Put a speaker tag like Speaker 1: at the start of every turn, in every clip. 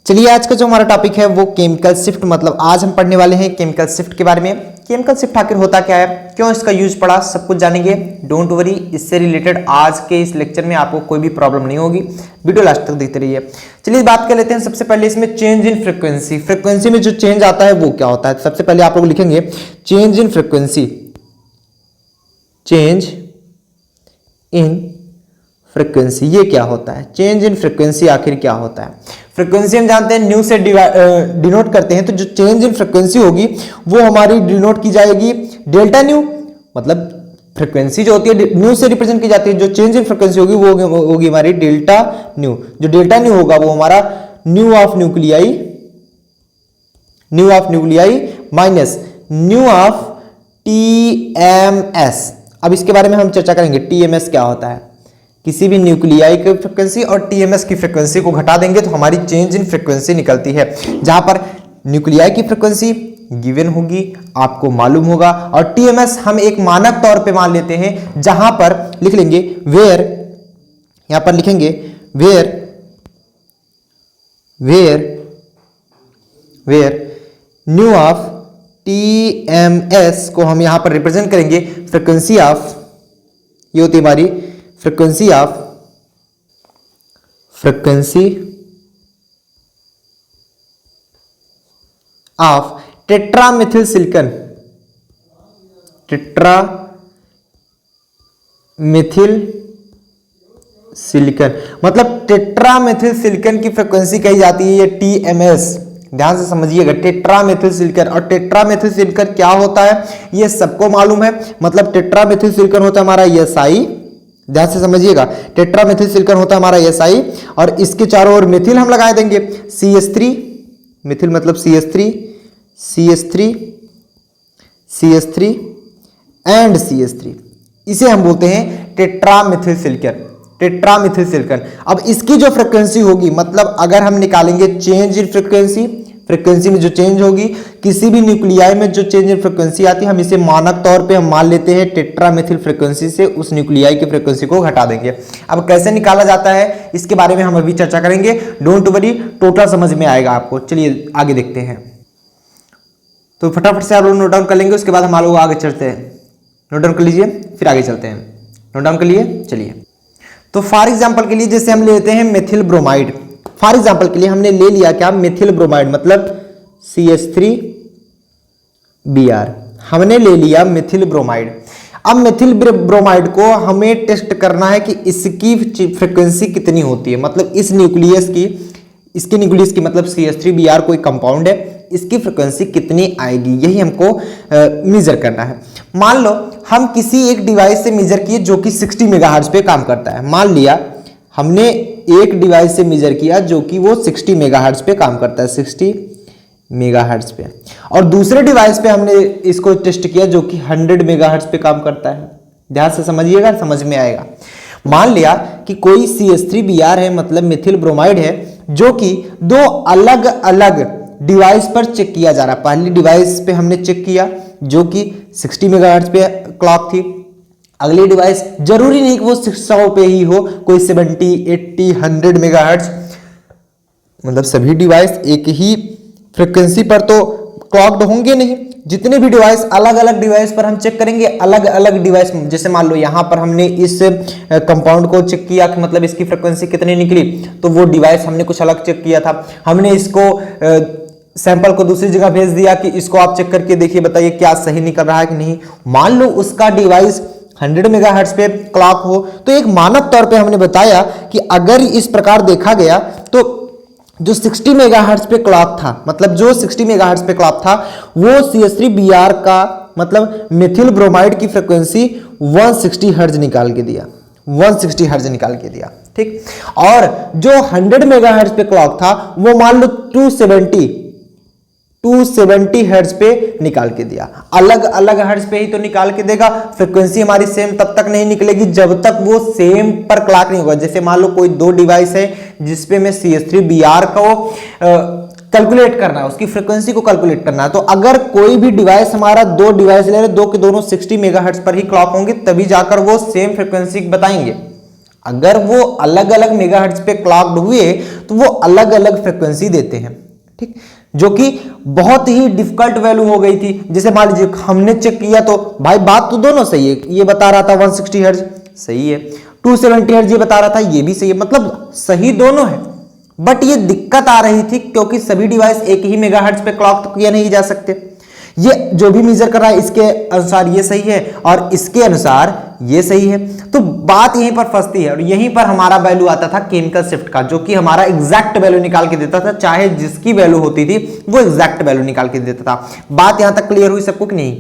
Speaker 1: चलिए आज का जो हमारा टॉपिक है वो केमिकल शिफ्ट, मतलब आज हम पढ़ने वाले हैं केमिकल शिफ्ट के बारे में। केमिकल शिफ्ट आखिर होता क्या है, क्यों इसका यूज पड़ा, सब कुछ जानेंगे। डोंट वरी, इससे रिलेटेड आज के इस लेक्चर में आपको कोई भी प्रॉब्लम नहीं होगी, वीडियो लास्ट तक देखते रहिए। चलिए बात कर लेते हैं सबसे पहले इसमें चेंज इन फ्रीक्वेंसी। फ्रीक्वेंसी में जो चेंज आता है वो क्या होता है। सबसे पहले आप लोग लिखेंगे change in frequency. Change in frequency ये क्या होता है, चेंज इन फ्रीक्वेंसी आखिर क्या होता है। फ्रीक्वेंसी हम जानते हैं न्यू से डिनोट करते हैं, तो जो चेंज इन फ्रीक्वेंसी होगी वो हमारी डिनोट की जाएगी डेल्टा न्यू, मतलब फ्रीक्वेंसी जो होती है न्यू से रिप्रेजेंट की जाती है। जो चेंज इन फ्रीक्वेंसी होगी वो होगी हमारी डेल्टा न्यू। जो डेल्टा न्यू होगा वो हमारा new of nuclei minus nu of TMS. अब इसके बारे में हम चर्चा करेंगे, टीएमएस क्या होता है। किसी भी न्यूक्लियाई की फ्रीक्वेंसी और टीएमएस की फ्रीक्वेंसी को घटा देंगे तो हमारी चेंज इन फ्रीक्वेंसी निकलती है, जहां पर न्यूक्लियाई की फ्रीक्वेंसी गिवन होगी, आपको मालूम होगा, और टीएमएस हम एक मानक तौर पे मान लेते हैं, जहां पर लिख लेंगे वेयर, यहां पर लिखेंगे वेयर न्यू ऑफ टीएमएस को हम यहां पर रिप्रेजेंट करेंगे फ्रीक्वेंसी ऑफ, ये होती हमारी फ्रीक्वेंसी ऑफ टेट्रामेथिल सिलिकॉन। मतलब टेट्रामेथिल सिलिकॉन की फ्रीक्वेंसी कही जाती है ये टीएमएस। ध्यान से समझिएगा, टेट्रामेथिल सिलिकॉन। और टेट्रामेथिल सिलिकॉन क्या होता है ये सबको मालूम है, मतलब टेट्रामेथिल सिलिकॉन होता है हमारा SI। ध्यान से समझिएगा, टेट्रामेथिल सिलिकॉन होता है हमारा SI, और इसके चारों ओर मेथिल हम लगा देंगे CH3। मेथिल मतलब CH3 एंड CH3, इसे हम बोलते हैं टेट्रामेथिल सिलिकॉन। अब इसकी जो फ्रीक्वेंसी होगी, मतलब अगर हम निकालेंगे चेंज इन फ्रीक्वेंसी में जो चेंज होगी, किसी भी न्यूक्लियाई में जो चेंज इन फ्रीक्वेंसी आती है हम इसे मानक तौर पे हम मान लेते हैं टेट्रामेथिल फ्रीक्वेंसी से उस न्यूक्लियाई की फ्रीक्वेंसी को घटा देंगे। अब कैसे निकाला जाता है इसके बारे में हम अभी चर्चा करेंगे, डोंट वरी, टोटल समझ में आएगा आपको। चलिए आगे देखते हैं, तो फटाफट से आप लोग नोट डाउन कर लेंगे, उसके बाद हम लोग आगे चलते हैं। नोट डाउन कर लीजिए, फिर आगे चलते हैं। नोट डाउन कर लिए। चलिए, तो फॉर एग्जाम्पल के लिए जैसे हम लेते हैं मेथिल ब्रोमाइड। फॉर एग्जाम्पल के लिए हमने ले लिया क्या, मेथिल ब्रोमाइड, मतलब CH3Br, हमने ले लिया मेथिल ब्रोमाइड। अब मेथिल ब्रोमाइड को हमें टेस्ट करना है कि इसकी फ्रीक्वेंसी कितनी होती है, मतलब इस न्यूक्लियस की, इसके न्यूक्लियस की, मतलब CH3Br कोई कंपाउंड है, इसकी फ्रीक्वेंसी कितनी आएगी, यही हमको मेजर करना है। मान लो हम किसी एक डिवाइस से मेजर किए जो कि 60 मेगाहर्ट्ज पे काम करता है। मान लिया हमने एक डिवाइस से मेजर किया जो कि वो 60 मेगाहर्ट्ज पे काम करता है, 60 मेगाहर्ट्ज पे, और दूसरे डिवाइस पे हमने इसको टेस्ट किया जो कि 100 मेगाहर्ट्ज पे काम करता है। ध्यान से समझिएगा, समझ में आएगा। मान लिया कि कोई CH3Br है, मतलब मेथिल ब्रोमाइड है, जो कि दो अलग अलग डिवाइस पर चेक किया जा रहा है। पहली डिवाइस पे हमने चेक किया जो कि 60 मेगाहर्ट्ज पे क्लॉक थी, अगली डिवाइस जरूरी नहीं कि वो 600 पे ही हो, कोई 70, 80, 100 मेगाहर्ट्ज, मतलब सभी डिवाइस एक ही फ्रीक्वेंसी पर तो क्लॉक्ड होंगे नहीं। जितने भी डिवाइस अलग अलग डिवाइस पर हम चेक करेंगे, अलग अलग डिवाइस, जैसे मान लो यहाँ पर हमने इस कंपाउंड को चेक किया कि मतलब इसकी फ्रीक्वेंसी कितनी निकली, तो वो डिवाइस हमने कुछ अलग चेक किया था। हमने इसको सैंपल को दूसरी जगह भेज दिया कि इसको आप चेक करके देखिए, बताइए क्या सही निकल रहा है कि नहीं। मान लो उसका डिवाइस 100 मेगाहर्ट्ज पे क्लॉक हो, तो एक मानक तौर पे हमने बताया कि अगर इस प्रकार देखा गया तो जो 60 मेगाहर्ट्ज पे क्लॉक था, मतलब जो 60 मेगाहर्ट्ज पे क्लॉक था, वो CH3Br का, मतलब मेथिल ब्रोमाइड की फ्रीक्वेंसी 160 हर्ट्ज निकाल के दिया, 160 हर्ट्ज निकाल के दिया, ठीक। और जो 100 मेगाहर्ट्ज पे क्लॉक था वो मान लो 270 हर्ट्ज पे निकाल के दिया। अलग अलग हर्ट्ज पे ही तो निकाल के देगा, फ्रीक्वेंसी हमारी सेम तब तक नहीं निकलेगी जब तक वो सेम पर क्लॉक नहीं होगा। जैसे मान लो कोई दो डिवाइस है जिसपे में CH3Br को कैलकुलेट करना है, उसकी फ्रीक्वेंसी को कैलकुलेट करना है, तो अगर कोई भी डिवाइस हमारा, दो डिवाइस ले रहे, दो के दोनों 60 मेगाहर्ट्ज पर ही क्लॉक होंगे, तभी जाकर वो सेम फ्रीक्वेंसी बताएंगे। अगर वो अलग अलग मेगाहर्ट्ज पे क्लॉक्ड हुए तो वो अलग अलग फ्रिक्वेंसी देते हैं, ठीक, जो कि बहुत ही डिफिकल्ट वैल्यू हो गई थी। जैसे मान लीजिए हमने चेक किया तो भाई बात तो दोनों सही है, ये बता रहा था 160 हर्ट्ज सही है, 270 हर्ट्ज ये बता रहा था ये भी सही है, मतलब सही दोनों है। बट ये दिक्कत आ रही थी क्योंकि सभी डिवाइस एक ही मेगाहर्ट्ज पे क्लॉक किए नहीं जा सकते। ये जो भी मेजर कर रहा है इसके अनुसार ये सही है और इसके अनुसार ये सही है, तो बात यहीं पर फंसती है। और यहीं पर हमारा वैल्यू आता था केमिकल शिफ्ट का, जो कि हमारा एग्जैक्ट वैल्यू निकाल के देता था, चाहे जिसकी वैल्यू होती थी वो एग्जैक्ट वैल्यू निकाल के देता था। बात यहां तक क्लियर हुई सबको कि नहीं?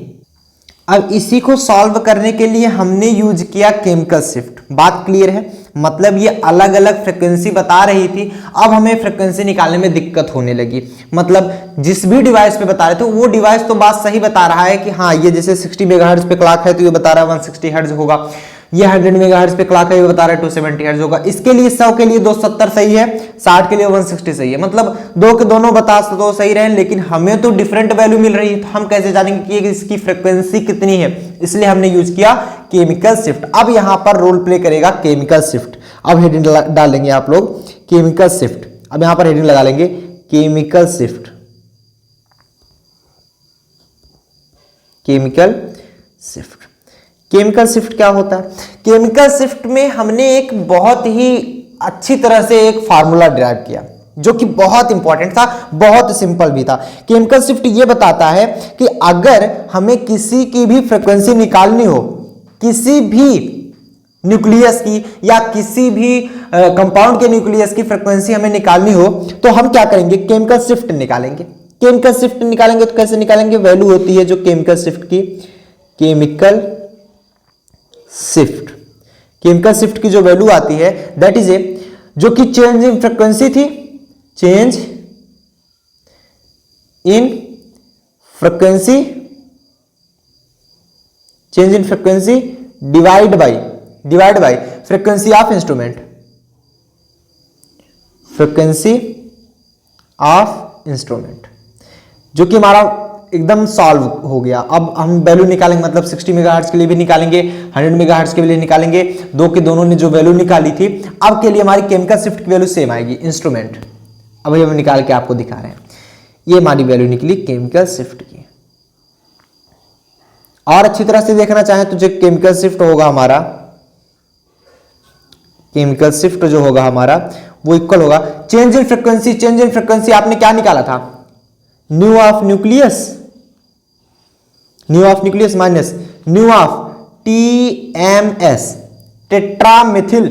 Speaker 1: अब इसी को सॉल्व करने के लिए हमने यूज किया केमिकल शिफ्ट। बात क्लियर है? मतलब ये अलग अलग फ्रिक्वेंसी बता रही थी, अब हमें फ्रिक्वेंसी निकालने में दिक्कत होने लगी। मतलब जिस भी डिवाइस पे बता रहे थे वो डिवाइस तो बात सही बता रहा है कि हाँ ये जैसे 60 मेगाहर्ट्ज पे क्लॉक है तो ये बता रहा है 160 हर्ट्ज होगा, ये 100 मेगाहर्ट्ज पे क्लॉक है ये बता रहा है 270 हर्ट्ज होगा। इसके लिए 100 के लिए 270 सही है, 60 के लिए 160 सही है, मतलब दो के दोनों बता तो सही रहे, लेकिन हमें तो डिफरेंट वैल्यू मिल रही है, तो हम कैसे जानेंगे कि इसकी फ्रिक्वेंसी कितनी है? इसलिए हमने यूज किया केमिकल शिफ्ट। अब यहां पर रोल प्ले करेगा केमिकल शिफ्ट। अब हेडिंग डालेंगे आप लोग केमिकल शिफ्ट। अब यहां पर हेडिंग लगा लेंगे chemical shift. Chemical shift, chemical shift क्या होता है? केमिकल शिफ्ट में हमने एक बहुत ही अच्छी तरह से एक फार्मूला डिराइव किया जो कि बहुत इंपॉर्टेंट था, बहुत सिंपल भी था। केमिकल शिफ्ट ये बताता है कि अगर हमें किसी की भी फ्रिक्वेंसी निकालनी हो, किसी भी न्यूक्लियस की या किसी भी कंपाउंड के न्यूक्लियस की फ्रिक्वेंसी हमें निकालनी हो तो हम क्या करेंगे? केमिकल शिफ्ट निकालेंगे। केमिकल शिफ्ट निकालेंगे तो कैसे निकालेंगे? वैल्यू होती है जो केमिकल शिफ्ट की, केमिकल शिफ्ट, केमिकल शिफ्ट की जो वैल्यू आती है दैट इज ए, जो कि चेंज इन फ्रिक्वेंसी थी, change in frequency, change in frequency divide by frequency of instrument, frequency of instrument, जो कि हमारा एकदम सॉल्व हो गया। अब हम वैल्यू निकालेंगे, मतलब 60 मेगाहर्ट्ज के लिए भी निकालेंगे, 100 मेगाहर्ट्ज के लिए निकालेंगे, दो के दोनों ने जो वैल्यू निकाली थी, अब के लिए हमारी केमिकल शिफ्ट की वैल्यू सेम आएगी, इंस्ट्रूमेंट। अब हम निकाल के आपको दिखा रहे हैं, ये हमारी वैल्यू निकली केमिकल शिफ्ट की। और अच्छी तरह से देखना चाहें तो जो केमिकल शिफ्ट होगा हमारा, केमिकल शिफ्ट जो होगा हमारा वो इक्वल होगा change in frequency. Change in frequency आपने क्या निकाला था? New of nucleus, new of nucleus minus nu of TMS, tetramethyl,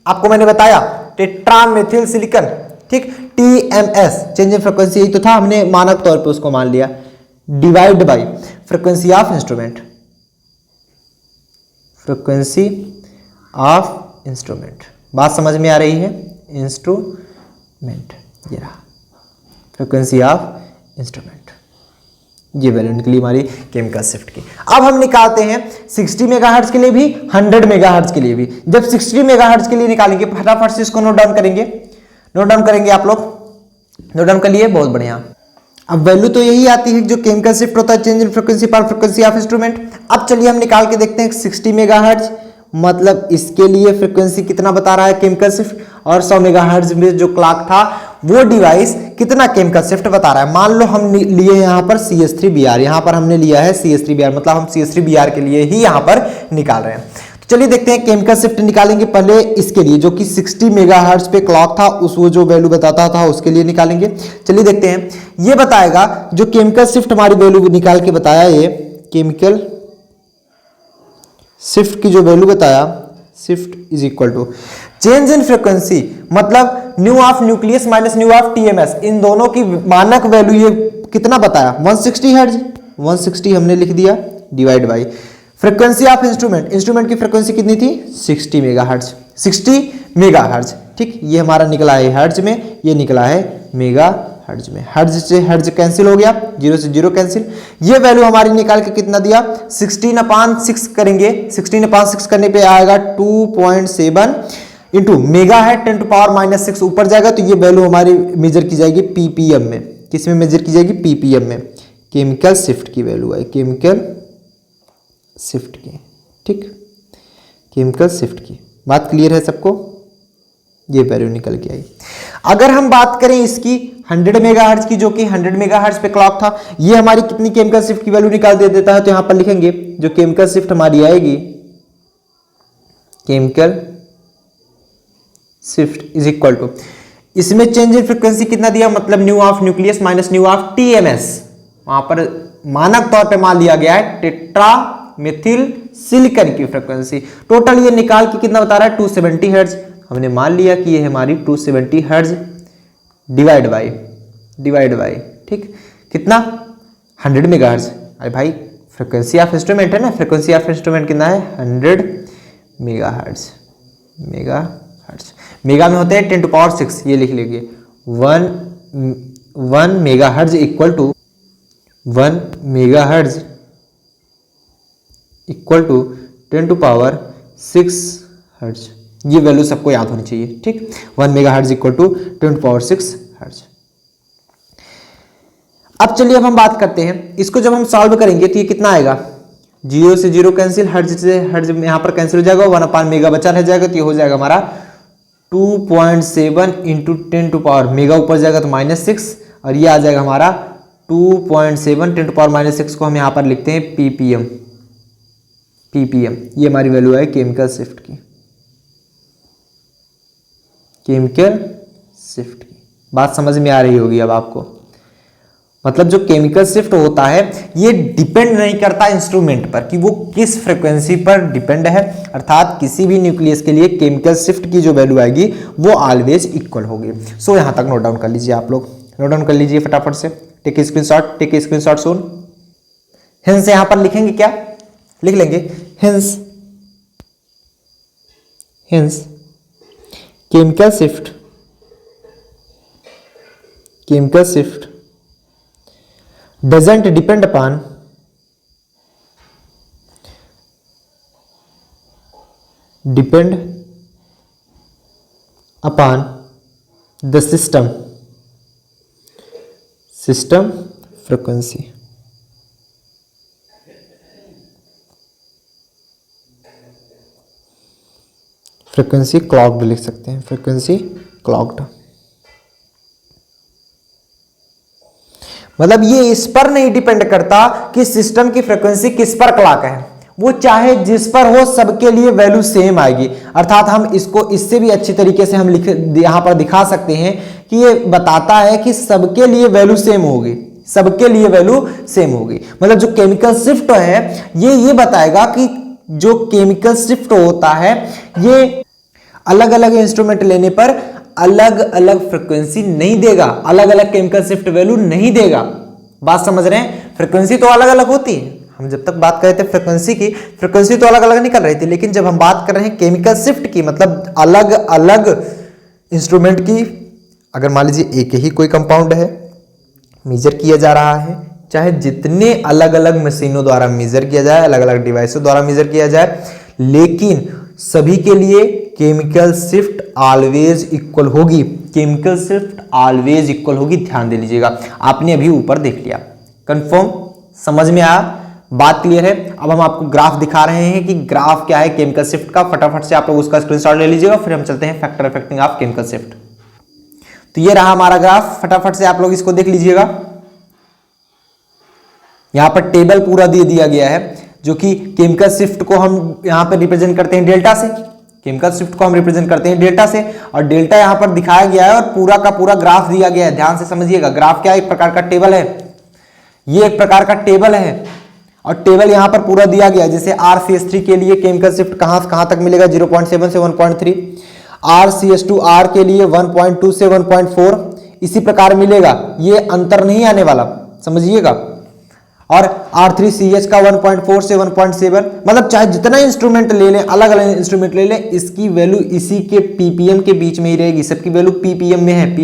Speaker 1: आपको मैंने बताया टेट्रामेथिल सिलिकॉन, ठीक, TMS। चेंज इन फ्रिक्वेंसी यही तो था, हमने मानक तौर पे उसको मान लिया, divide by frequency of instrument, frequency of instrument. बात समझ में आ रही है? इंस्ट्रूमेंट, ये रहा फ्रीक्वेंसी ऑफ इंस्ट्रूमेंट, ये वैल्यू निकली हमारी केमिकल शिफ्ट की। अब हम निकालते हैं 60 मेगाहर्ट्ज के लिए भी, 100 मेगाहर्ट्ज के लिए भी। जब 60 मेगाहर्ट्ज के लिए निकालेंगे, फटाफट से इसको नोट डाउन करेंगे, नोट डाउन करेंगे आप लोग, नोट डाउन कर लिए, बहुत बढ़िया। अब वैल्यू तो यही आती है जो केमिकल शिफ्ट होता है, चेंज इन फ्रीक्वेंसी पर फ्रीक्वेंसी ऑफ इंस्ट्रूमेंट। अब चलिए हम निकाल के देखते हैं 60 मेगाहर्ट्ज, मतलब इसके लिए फ्रीक्वेंसी कितना बता रहा है केमिकल शिफ्ट, और 100 मेगाहर्ट्ज में जो क्लॉक था वो डिवाइस कितना केमिकल शिफ्ट बता रहा है। मान लो हम लिए यहाँ पर CS3BR, यहाँ पर हमने लिया है CS3BR, मतलब हम CS3BR के लिए ही यहाँ पर निकाल रहे हैं। तो चलिए देखते हैं केमिकल शिफ्ट निकालेंगे। पहले इसके लिए जो कि 60 मेगाहर्ट्ज पे क्लॉक था, उस वो जो वैल्यू बताता था उसके लिए निकालेंगे। चलिए देखते हैं, ये बताएगा जो केमिकल शिफ्ट हमारी वैल्यू निकाल के बताया, ये केमिकल शिफ्ट की जो वैल्यू बताया, shift is equal to change in frequency, मतलब nu of nucleus minus nu of TMS, इन दोनों की मानक वैल्यू ये कितना बताया 160 हर्ट्ज, 160 हमने लिख दिया, divide by frequency of instrument, instrument की फ्रीक्वेंसी कितनी थी 60 मेगाहर्ट्ज, 60 मेगाहर्ट्ज, ठीक, ये हमारा निकला है हर्ट्ज में, ये निकला है मेगाहर्ट्ज में। हर्ट्ज से हर्ट्ज कैंसिल हो गया, 0 से 0 कैंसिल। ये वैल्यू हमारी निकाल के कितना दिया 16/6 करेंगे, 16/6 करने पे आएगा 2.7 इंटू मेगा है 10⁻⁻⁶ ऊपर जाएगा, तो ये वैल्यू हमारी मेजर की जाएगी ppm में। किस में मेजर की जाएगी? ppm में। केमिकल शिफ्ट की वैल्यू है, केमिकल शिफ्ट की, ठीक, केमिकल शिफ्ट की बात क्लियर है सबको? ये वैल्यू निकल के आई। अगर हम बात करें इसकी 100 मेगाहर्ट्ज की, जो कि 100 मेगाहर्ट्ज पे क्लॉक था, ये हमारी कितनी केमिकल शिफ्ट की वैल्यू निकाल दे देता है, तो यहां पर लिखेंगे जो केमिकल शिफ्ट हमारी आएगी, chemical shift is equal to, इसमें चेंज इन फ्रीक्वेंसी कितना दिया, मतलब nu of nucleus minus nu of TMS, वहां पर मानक तौर पे मान लिया गया है टेट्रा मिथिल सिलिकॉन की फ्रीक्वेंसी। टोटल ये निकाल के कितना बता रहा है, 270 हर्ट्ज। हमने मान लिया कि ये हमारी 270 हर्ट्ज डिवाइड बाय ठीक कितना, 100 मेगाहर्ट्ज। अरे भाई फ्रीक्वेंसी ऑफ इंस्ट्रूमेंट है ना, फ्रीक्वेंसी ऑफ इंस्ट्रूमेंट कितना है, 100 मेगाहर्ट्ज। मेगा में होते हैं 10⁶, ये लिख लीजिए, 1 megahertz equal to 1 megahertz equal to 10⁶ hertz. ये वैल्यू सबको याद होनी चाहिए, ठीक। 1 मेगाहर्ट्ज इक्वल टू 10⁶ हर्ट्ज। अब चलिए अब हम बात करते हैं इसको, जब हम सॉल्व करेंगे तो ये कितना आएगा, 0 से 0 कैंसिल, हर्ट्ज से हर्ट्ज यहाँ पर कैंसिल हो जाएगा, 1 मेगा बचा रह जाएगा, तो ये हो जाएगा हमारा 2.7 इंटू 10⁻, मेगा ऊपर जाएगा तो -6, और ये आ जाएगा हमारा 2.7 10⁻⁻6 को हम यहाँ पर लिखते हैं ppm। ये हमारी वैल्यू है केमिकल शिफ्ट की, बात समझ में आ रही होगी अब आपको। मतलब जो केमिकल शिफ्ट होता है ये डिपेंड नहीं करता इंस्ट्रूमेंट पर कि वो किस फ्रीक्वेंसी पर डिपेंड है, अर्थात किसी भी न्यूक्लियस के लिए केमिकल शिफ्ट की जो वैल्यू आएगी वो ऑलवेज इक्वल होगी। सो यहां तक नोट डाउन कर लीजिए, आप लोग नोट डाउन कर लीजिए फटाफट से, टेक स्क्रीनशॉट सून। हेंस यहां पर लिखेंगे क्या, लिख लेंगे hence chemical shift doesn't depend upon the system frequency। Frequency clogged लिख सकते हैं, फ्रीक्वेंसी क्लॉक्ड, मतलब ये इस पर नहीं डिपेंड करता कि सिस्टम की फ्रीक्वेंसी किस पर क्लॉक है, वो चाहे जिस पर हो सबके लिए वैल्यू सेम आएगी। अर्थात हम इसको इससे भी अच्छी तरीके से हम यहां पर दिखा सकते हैं कि ये बताता है कि सबके लिए वैल्यू सेम होगी, मतलब जो केमिकल शिफ्ट है ये बताएगा कि जो केमिकल शिफ्ट होता है ये अलग अलग इंस्ट्रूमेंट लेने पर अलग अलग फ्रीक्वेंसी नहीं देगा, अलग अलग केमिकल शिफ्ट वैल्यू नहीं देगा। बात समझ रहे हैं, फ्रीक्वेंसी तो अलग अलग होती है, हम जब तक बात कर रहे थे फ्रीक्वेंसी की, फ्रीक्वेंसी तो अलग अलग निकल रही थी, लेकिन जब हम बात कर रहे हैं केमिकल शिफ्ट की, मतलब अलग अलग इंस्ट्रूमेंट की, अगर मान लीजिए एक ही कोई कंपाउंड है मेजर किया जा रहा है, चाहे जितने अलग अलग मशीनों द्वारा मेजर किया जाए, अलग अलग डिवाइसों द्वारा मेजर किया जाए, लेकिन सभी के लिए केमिकल शिफ्ट ऑलवेज इक्वल होगी, ध्यान दे लीजिएगा। आपने अभी ऊपर देख लिया, कंफर्म, समझ में आया, बात क्लियर है। अब हम आपको ग्राफ दिखा रहे हैं कि ग्राफ क्या है केमिकल शिफ्ट का, फटाफट से आप लोग उसका स्क्रीनशॉट ले लीजिएगा, फिर हम चलते हैं factor affecting of chemical shift. तो ये रहा हमारा ग्राफ, फटाफट से आप लोग इसको देख लीजिएगा। यहां पर टेबल पूरा दे दिया गया है, जो कि केमिकल शिफ्ट को हम यहां पर रिप्रेजेंट करते हैं डेल्टा से, और डेल्टा यहां पर दिखाया गया है और पूरा का पूरा ग्राफ दिया गया है। ध्यान से समझिएगा, ग्राफ क्या है, एक प्रकार का टेबल है, ये एक प्रकार का टेबल है, और टेबल यहां पर पूरा दिया गया है। जैसे RCH3 के लिए केमिकल शिफ्ट कहां से कहां तक मिलेगा, 0.7 से 1.3, RCH2R के लिए 1.2 से 1.4, इसी प्रकार मिलेगा, ये अंतर नहीं आने वाला, समझिएगा। और R3CH का 1.4 से 1.7, मतलब चाहे जितना इंस्ट्रूमेंट ले लें, अलग अलग इंस्ट्रूमेंट ले लें, इसकी वैल्यू इसी के ppm के बीच में ही रहेगी, सबकी वैल्यू ppm में है,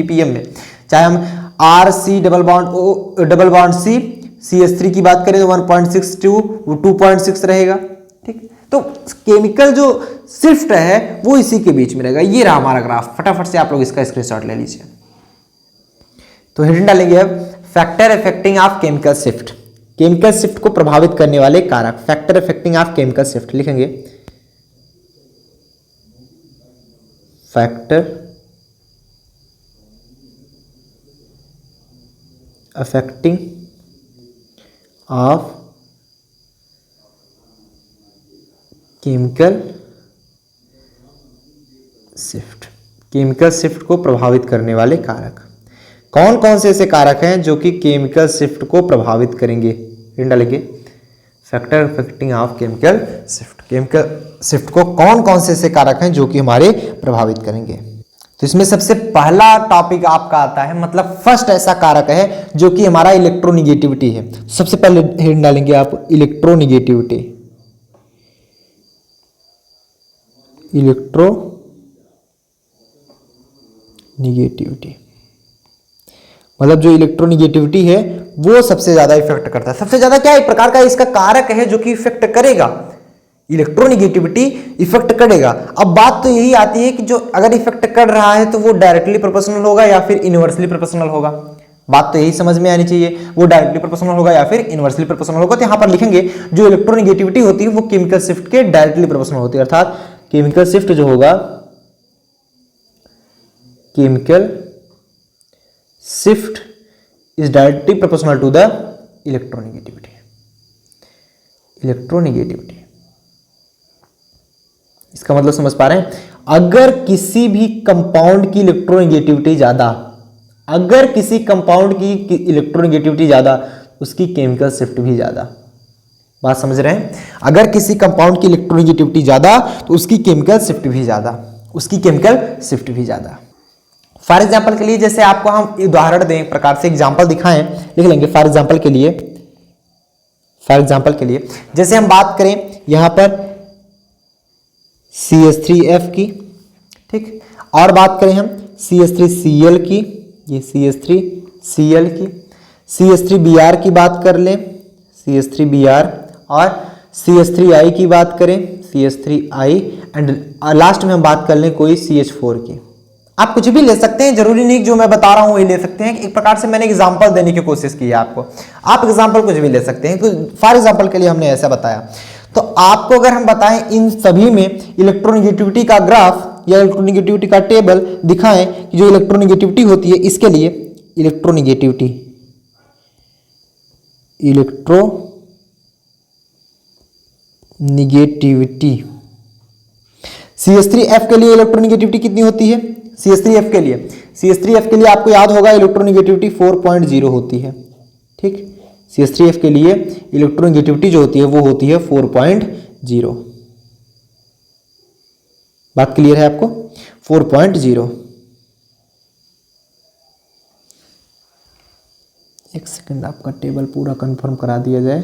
Speaker 1: चाहे हम RC double bond C CH3 की बात करें तो 1.62 2.6 रहेगा, ठीक। तो केमिकल जो शिफ्ट है वो इसी के बीच में रहेगा। ये रहा हमारा ग्राफ, फटाफट से आप लोग इसका स्क्रीनशॉट ले लीजिए। तो हेडिंग डालेंगे अब factor affecting of chemical shift, chemical shift को प्रभावित करने वाले कारक, factor affecting of chemical shift लिखेंगे। Factor affecting of chemical shift, chemical shift को प्रभावित करने वाले कारक। कौन कौन से ऐसे कारक हैं जो कि केमिकल शिफ्ट को प्रभावित करेंगे? डालेंगे factor affecting of chemical shift, chemical shift को कौन कौन से ऐसे कारक हैं जो कि हमारे प्रभावित करेंगे? तो इसमें सबसे पहला टॉपिक आपका आता है, मतलब फर्स्ट ऐसा कारक है जो कि हमारा इलेक्ट्रोनिगेटिविटी है। सबसे पहले हेड डालेंगे आप इलेक्ट्रोनिगेटिविटी, इलेक्ट्रोनिगेटिविटी मतलब जो इलेक्ट्रोनिगेटिविटी है वो सबसे ज्यादा इफेक्ट करता है। सबसे ज्यादा क्या एक प्रकार का इसका कारक है जो कि इफेक्ट करेगा, इलेक्ट्रोनिगेटिविटी इफेक्ट करेगा। अब बात तो यही आती है कि जो अगर इफेक्ट कर रहा है तो वो डायरेक्टली प्रोपोर्शनल होगा या फिर इनवर्सली प्रोपोर्शनल होगा। बात तो यही समझ में आनी चाहिए, वो डायरेक्टली प्रोपोर्शनल होगा या फिर इनवर्सली प्रोपोर्शनल होगा। तो यहां पर लिखेंगे जो इलेक्ट्रोनिगेटिविटी होती है वो केमिकल शिफ्ट के डायरेक्टली प्रोपोर्शनल होती है, अर्थात केमिकल शिफ्ट जो होगा, chemical shift is directly proportional to the electronegativity. Electronegativity इसका मतलब समझ पा रहे हैं? अगर किसी भी कंपाउंड की इलेक्ट्रोनिगेटिविटी ज्यादा, अगर किसी कंपाउंड की इलेक्ट्रोनिगेटिविटी ज्यादा, उसकी केमिकल शिफ्ट भी ज्यादा। बात समझ रहे हैं? अगर किसी कंपाउंड की इलेक्ट्रोनिगेटिविटी ज्यादा तो उसकी केमिकल शिफ्ट भी ज्यादा, उसकी केमिकल शिफ्ट भी ज्यादा। फॉर एग्जाम्पल के लिए जैसे आपको हम उदाहरण दें, एक प्रकार से एग्जाम्पल दिखाएं, लिख लेंगे फॉर एग्जाम्पल के लिए, फॉर एग्जाम्पल के लिए जैसे हम बात करें यहां पर CH3F की, ठीक, और बात करें हम CH3Cl की, ये CH3Cl की, CH3Br की बात कर लें, CH3Br, और CH3I की बात करें, CH3I, एंड लास्ट में हम बात कर लें कोई CH4 की। आप कुछ भी ले सकते हैं, जरूरी नहीं जो मैं बता रहा हूं वही ले सकते हैं। एक प्रकार से मैंने एग्जांपल देने की कोशिश की है आपको, आप एग्जांपल कुछ भी ले सकते हैं। फॉर एग्जांपल के लिए हमने ऐसा बताया, तो आपको अगर हम बताएं इन सभी में इलेक्ट्रोनिगेटिविटी का ग्राफ या इलेक्ट्रोनिगेटिविटी का टेबल दिखाएं कि जो इलेक्ट्रोनिगेटिविटी होती है इसके लिए इलेक्ट्रोनिगेटिविटी, इलेक्ट्रोनिगेटिविटी CH3F के लिए इलेक्ट्रोनिगेटिविटी कितनी होती है? CH3F के लिए, CH3F के लिए आपको याद होगा इलेक्ट्रोनिगेटिविटी 4.0 होती है, ठीक। CH3F के लिए इलेक्ट्रोनिगेटिविटी जो होती है वो होती है 4.0। बात क्लियर है आपको? 4.0। एक सेकंड, आपका टेबल पूरा कंफर्म करा दिया जाए।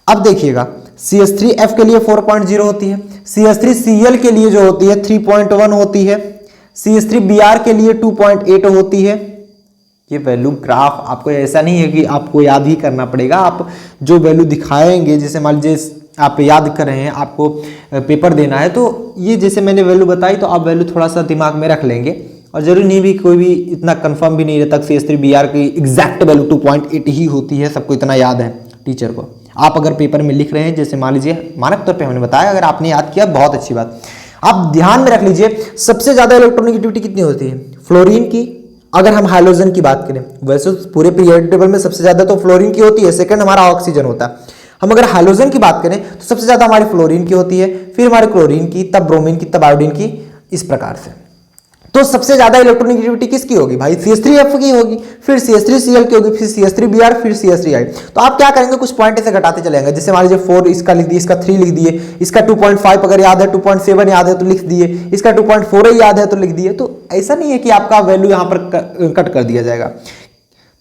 Speaker 1: अब देखिएगा CH3F के लिए 4.0 होती है, CH3Cl के लिए जो होती है 3.1 होती है, CH3Br के लिए 2.8 होती है। ये वैल्यू ग्राफ आपको ऐसा नहीं है कि आपको याद ही करना पड़ेगा, आप जो वैल्यू दिखाएंगे, जैसे मान लीजिए आप याद कर रहे हैं, आपको पेपर देना है, तो ये जैसे मैंने वैल्यू बताई तो आप वैल्यू थोड़ा सा दिमाग में रख लेंगे। और जरूरी नहीं भी कोई भी इतना कंफर्म भी नहीं रहता CH3Br की एग्जैक्ट वैल्यू 2.8 ही होती है, सबको इतना याद है टीचर को। आप अगर पेपर में लिख रहे हैं, जैसे मान लीजिए मानक तौर पे हमने बताया, अगर आपने याद किया बहुत अच्छी बात। आप ध्यान में रख लीजिए सबसे ज्यादा इलेक्ट्रोनिगेटिविटी कितनी होती है? फ्लोरीन की। अगर हम हाइड्रोजन की बात करें, वैसे पूरे पीरियोडिक टेबल में सबसे ज्यादा तो फ्लोरीन की होती है, सेकंड हमारा ऑक्सीजन होता है। हम अगर हाइड्रोजन की बात करें तो सबसे ज्यादा हमारी फ्लोरीन की होती है, फिर हमारे क्लोरीन की, तब ब्रोमीन की, तब आयोडीन की, इस प्रकार से। तो सबसे ज्यादा इलेक्ट्रोनिगेटिविटी किसकी होगी भाई? CH3F की होगी, फिर CH3Cl की होगी, फिर CH3Br, फिर CH3I। तो आप क्या करेंगे, कुछ पॉइंट ऐसे घटाते चले जाएंगे। जैसे मान लीजिए 4 इसका लिख दिए, इसका 3 लिख दिए, इसका 2.5 अगर याद है, 2.7 याद है तो लिख दिए, इसका 2.4 याद है तो लिख दिए। तो ऐसा नहीं है कि आपका वैल्यू यहाँ पर कट कर दिया जाएगा।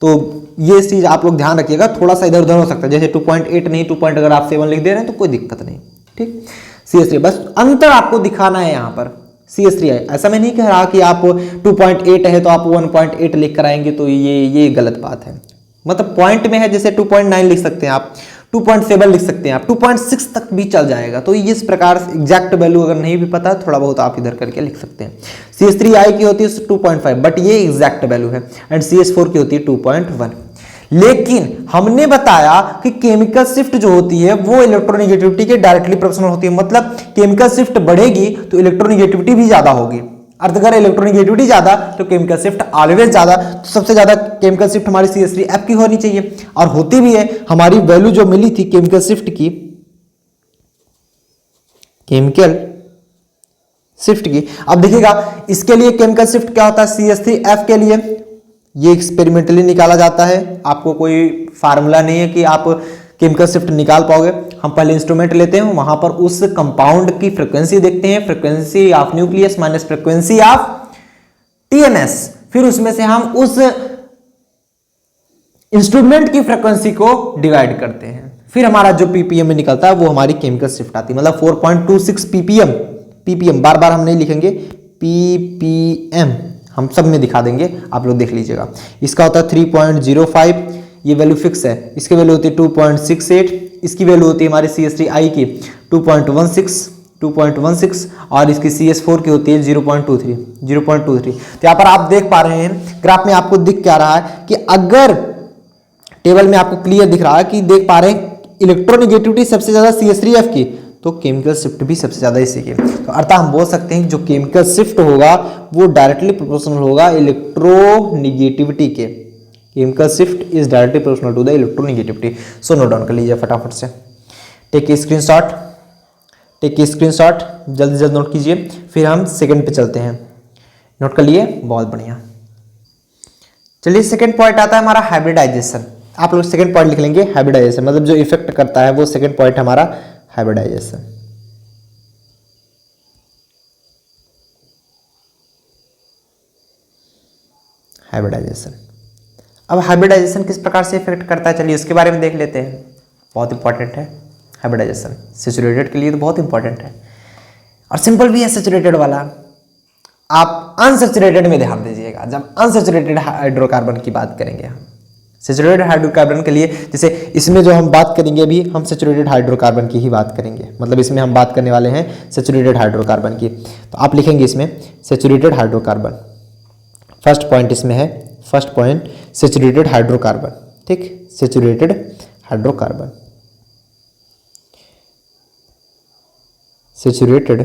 Speaker 1: तो ये चीज आप लोग ध्यान रखिएगा, थोड़ा सा इधर उधर हो सकता है। जैसे 2.8 नहीं, 2. अगर आप 7 लिख दे रहे हैं तो कोई दिक्कत नहीं, ठीक। CH3 बस अंतर आपको दिखाना है यहाँ पर। CH3I ऐसा मैं नहीं कह रहा कि आप 2.8 है तो आप 1.8 लिख कर आएंगे, तो ये गलत बात है। मतलब पॉइंट में है, जैसे 2.9 लिख सकते हैं आप, 2.7 लिख सकते हैं आप, 2.6 तक भी चल जाएगा। तो इस प्रकार से एग्जैक्ट वैल्यू अगर नहीं भी पता, थोड़ा बहुत आप इधर करके लिख सकते हैं। CH3I की होती है 2.5, बट ये एग्जैक्ट वैल्यू है, एंड CH4 की होती है 2.1। लेकिन हमने बताया कि केमिकल शिफ्ट जो होती है वो इलेक्ट्रोनेगेटिविटी के डायरेक्टली प्रोपोर्शनल होती है, मतलब केमिकल शिफ्ट बढ़ेगी तो इलेक्ट्रोनेगेटिविटी भी ज्यादा होगी। अर्थ अगर इलेक्ट्रोनेगेटिविटी ज्यादा तो केमिकल शिफ्ट ऑलवेज ज्यादा। तो सबसे ज्यादा केमिकल शिफ्ट हमारी CH3F की होनी चाहिए, और होती भी है। हमारी वैल्यू जो मिली थी केमिकल शिफ्ट की, केमिकल शिफ्ट की, अब देखिएगा इसके लिए केमिकल शिफ्ट क्या होता है CH3F के लिए, ये एक्सपेरिमेंटली निकाला जाता है। आपको कोई फार्मूला नहीं है कि आप केमिकल शिफ्ट निकाल पाओगे। हम पहले इंस्ट्रूमेंट लेते हैं, वहां पर उस कंपाउंड की फ्रीक्वेंसी देखते हैं, frequency of nucleus minus frequency of TMS, फिर उसमें से हम उस इंस्ट्रूमेंट की फ्रीक्वेंसी को डिवाइड करते हैं, फिर हमारा जो ppm में निकलता है वो हमारी केमिकल शिफ्ट आती है, मतलब 4.26 ppm, बार बार हम नहीं लिखेंगे, ppm हम सब में दिखा देंगे, आप लोग देख लीजिएगा। इसका होता है 3.05, ये वैल्यू फिक्स है। इसकी वैल्यू होती है 2.68, इसकी वैल्यू होती है हमारी CH3I की 2.16, और इसकी CH4 की होती है 0.23। तो यहाँ पर आप देख पा रहे हैं ग्राफ में, आपको दिख क्या रहा है कि अगर टेबल में आपको क्लियर दिख रहा है कि देख पा रहे हैं इलेक्ट्रोनेगेटिविटी सबसे ज्यादा CH3F की, तो केमिकल शिफ्ट भी सबसे ज्यादा इसी की। तो अर्थात हम बोल सकते हैं जो केमिकल शिफ्ट होगा वो डायरेक्टली प्रोपोर्शनल होगा इलेक्ट्रोनेगेटिविटी के। Chemical shift is directly proportional to the electronegativity. So note down कर लीजिए फटाफट से, टेक ए स्क्रीनशॉट, जल्दी जल्दी नोट कीजिए, फिर हम सेकंड पे चलते हैं। नोट कर लिए, बहुत बढ़िया। चलिए सेकंड पॉइंट आता है हमारा हाइब्रिडाइजेशन। आप लोग सेकंड पॉइंट लिख लेंगे हाइब्रिडाइजेशन, मतलब जो इफेक्ट करता है वो सेकंड पॉइंट हमारा हाइब्रिडाइजेशन। अब हाइब्रिडाइजेशन किस प्रकार से इफेक्ट करता है, चलिए उसके बारे में देख लेते हैं। बहुत इंपॉर्टेंट है हाइब्रिडाइजेशन, सैचुरेटेड के लिए तो बहुत इंपॉर्टेंट है, और सिंपल भी है सैचुरेटेड वाला। आप अनसैचुरेटेड में ध्यान दीजिएगा, जब अनसैचुरेटेड हाइड्रोकार्बन की बात करेंगे हम, सैचुरेटेड हाइड्रोकार्बन के लिए, जैसे इसमें जो हम बात करेंगे अभी, हम सैचुरेटेड हाइड्रोकार्बन की ही बात करेंगे, मतलब इसमें हम बात करने वाले हैं सैचुरेटेड हाइड्रोकार्बन की। तो आप लिखेंगे इसमें सैचुरेटेड हाइड्रोकार्बन, फर्स्ट पॉइंट इसमें है, फर्स्ट पॉइंट सैचुरेटेड हाइड्रोकार्बन, ठीक, सैचुरेटेड हाइड्रोकार्बन, सैचुरेटेड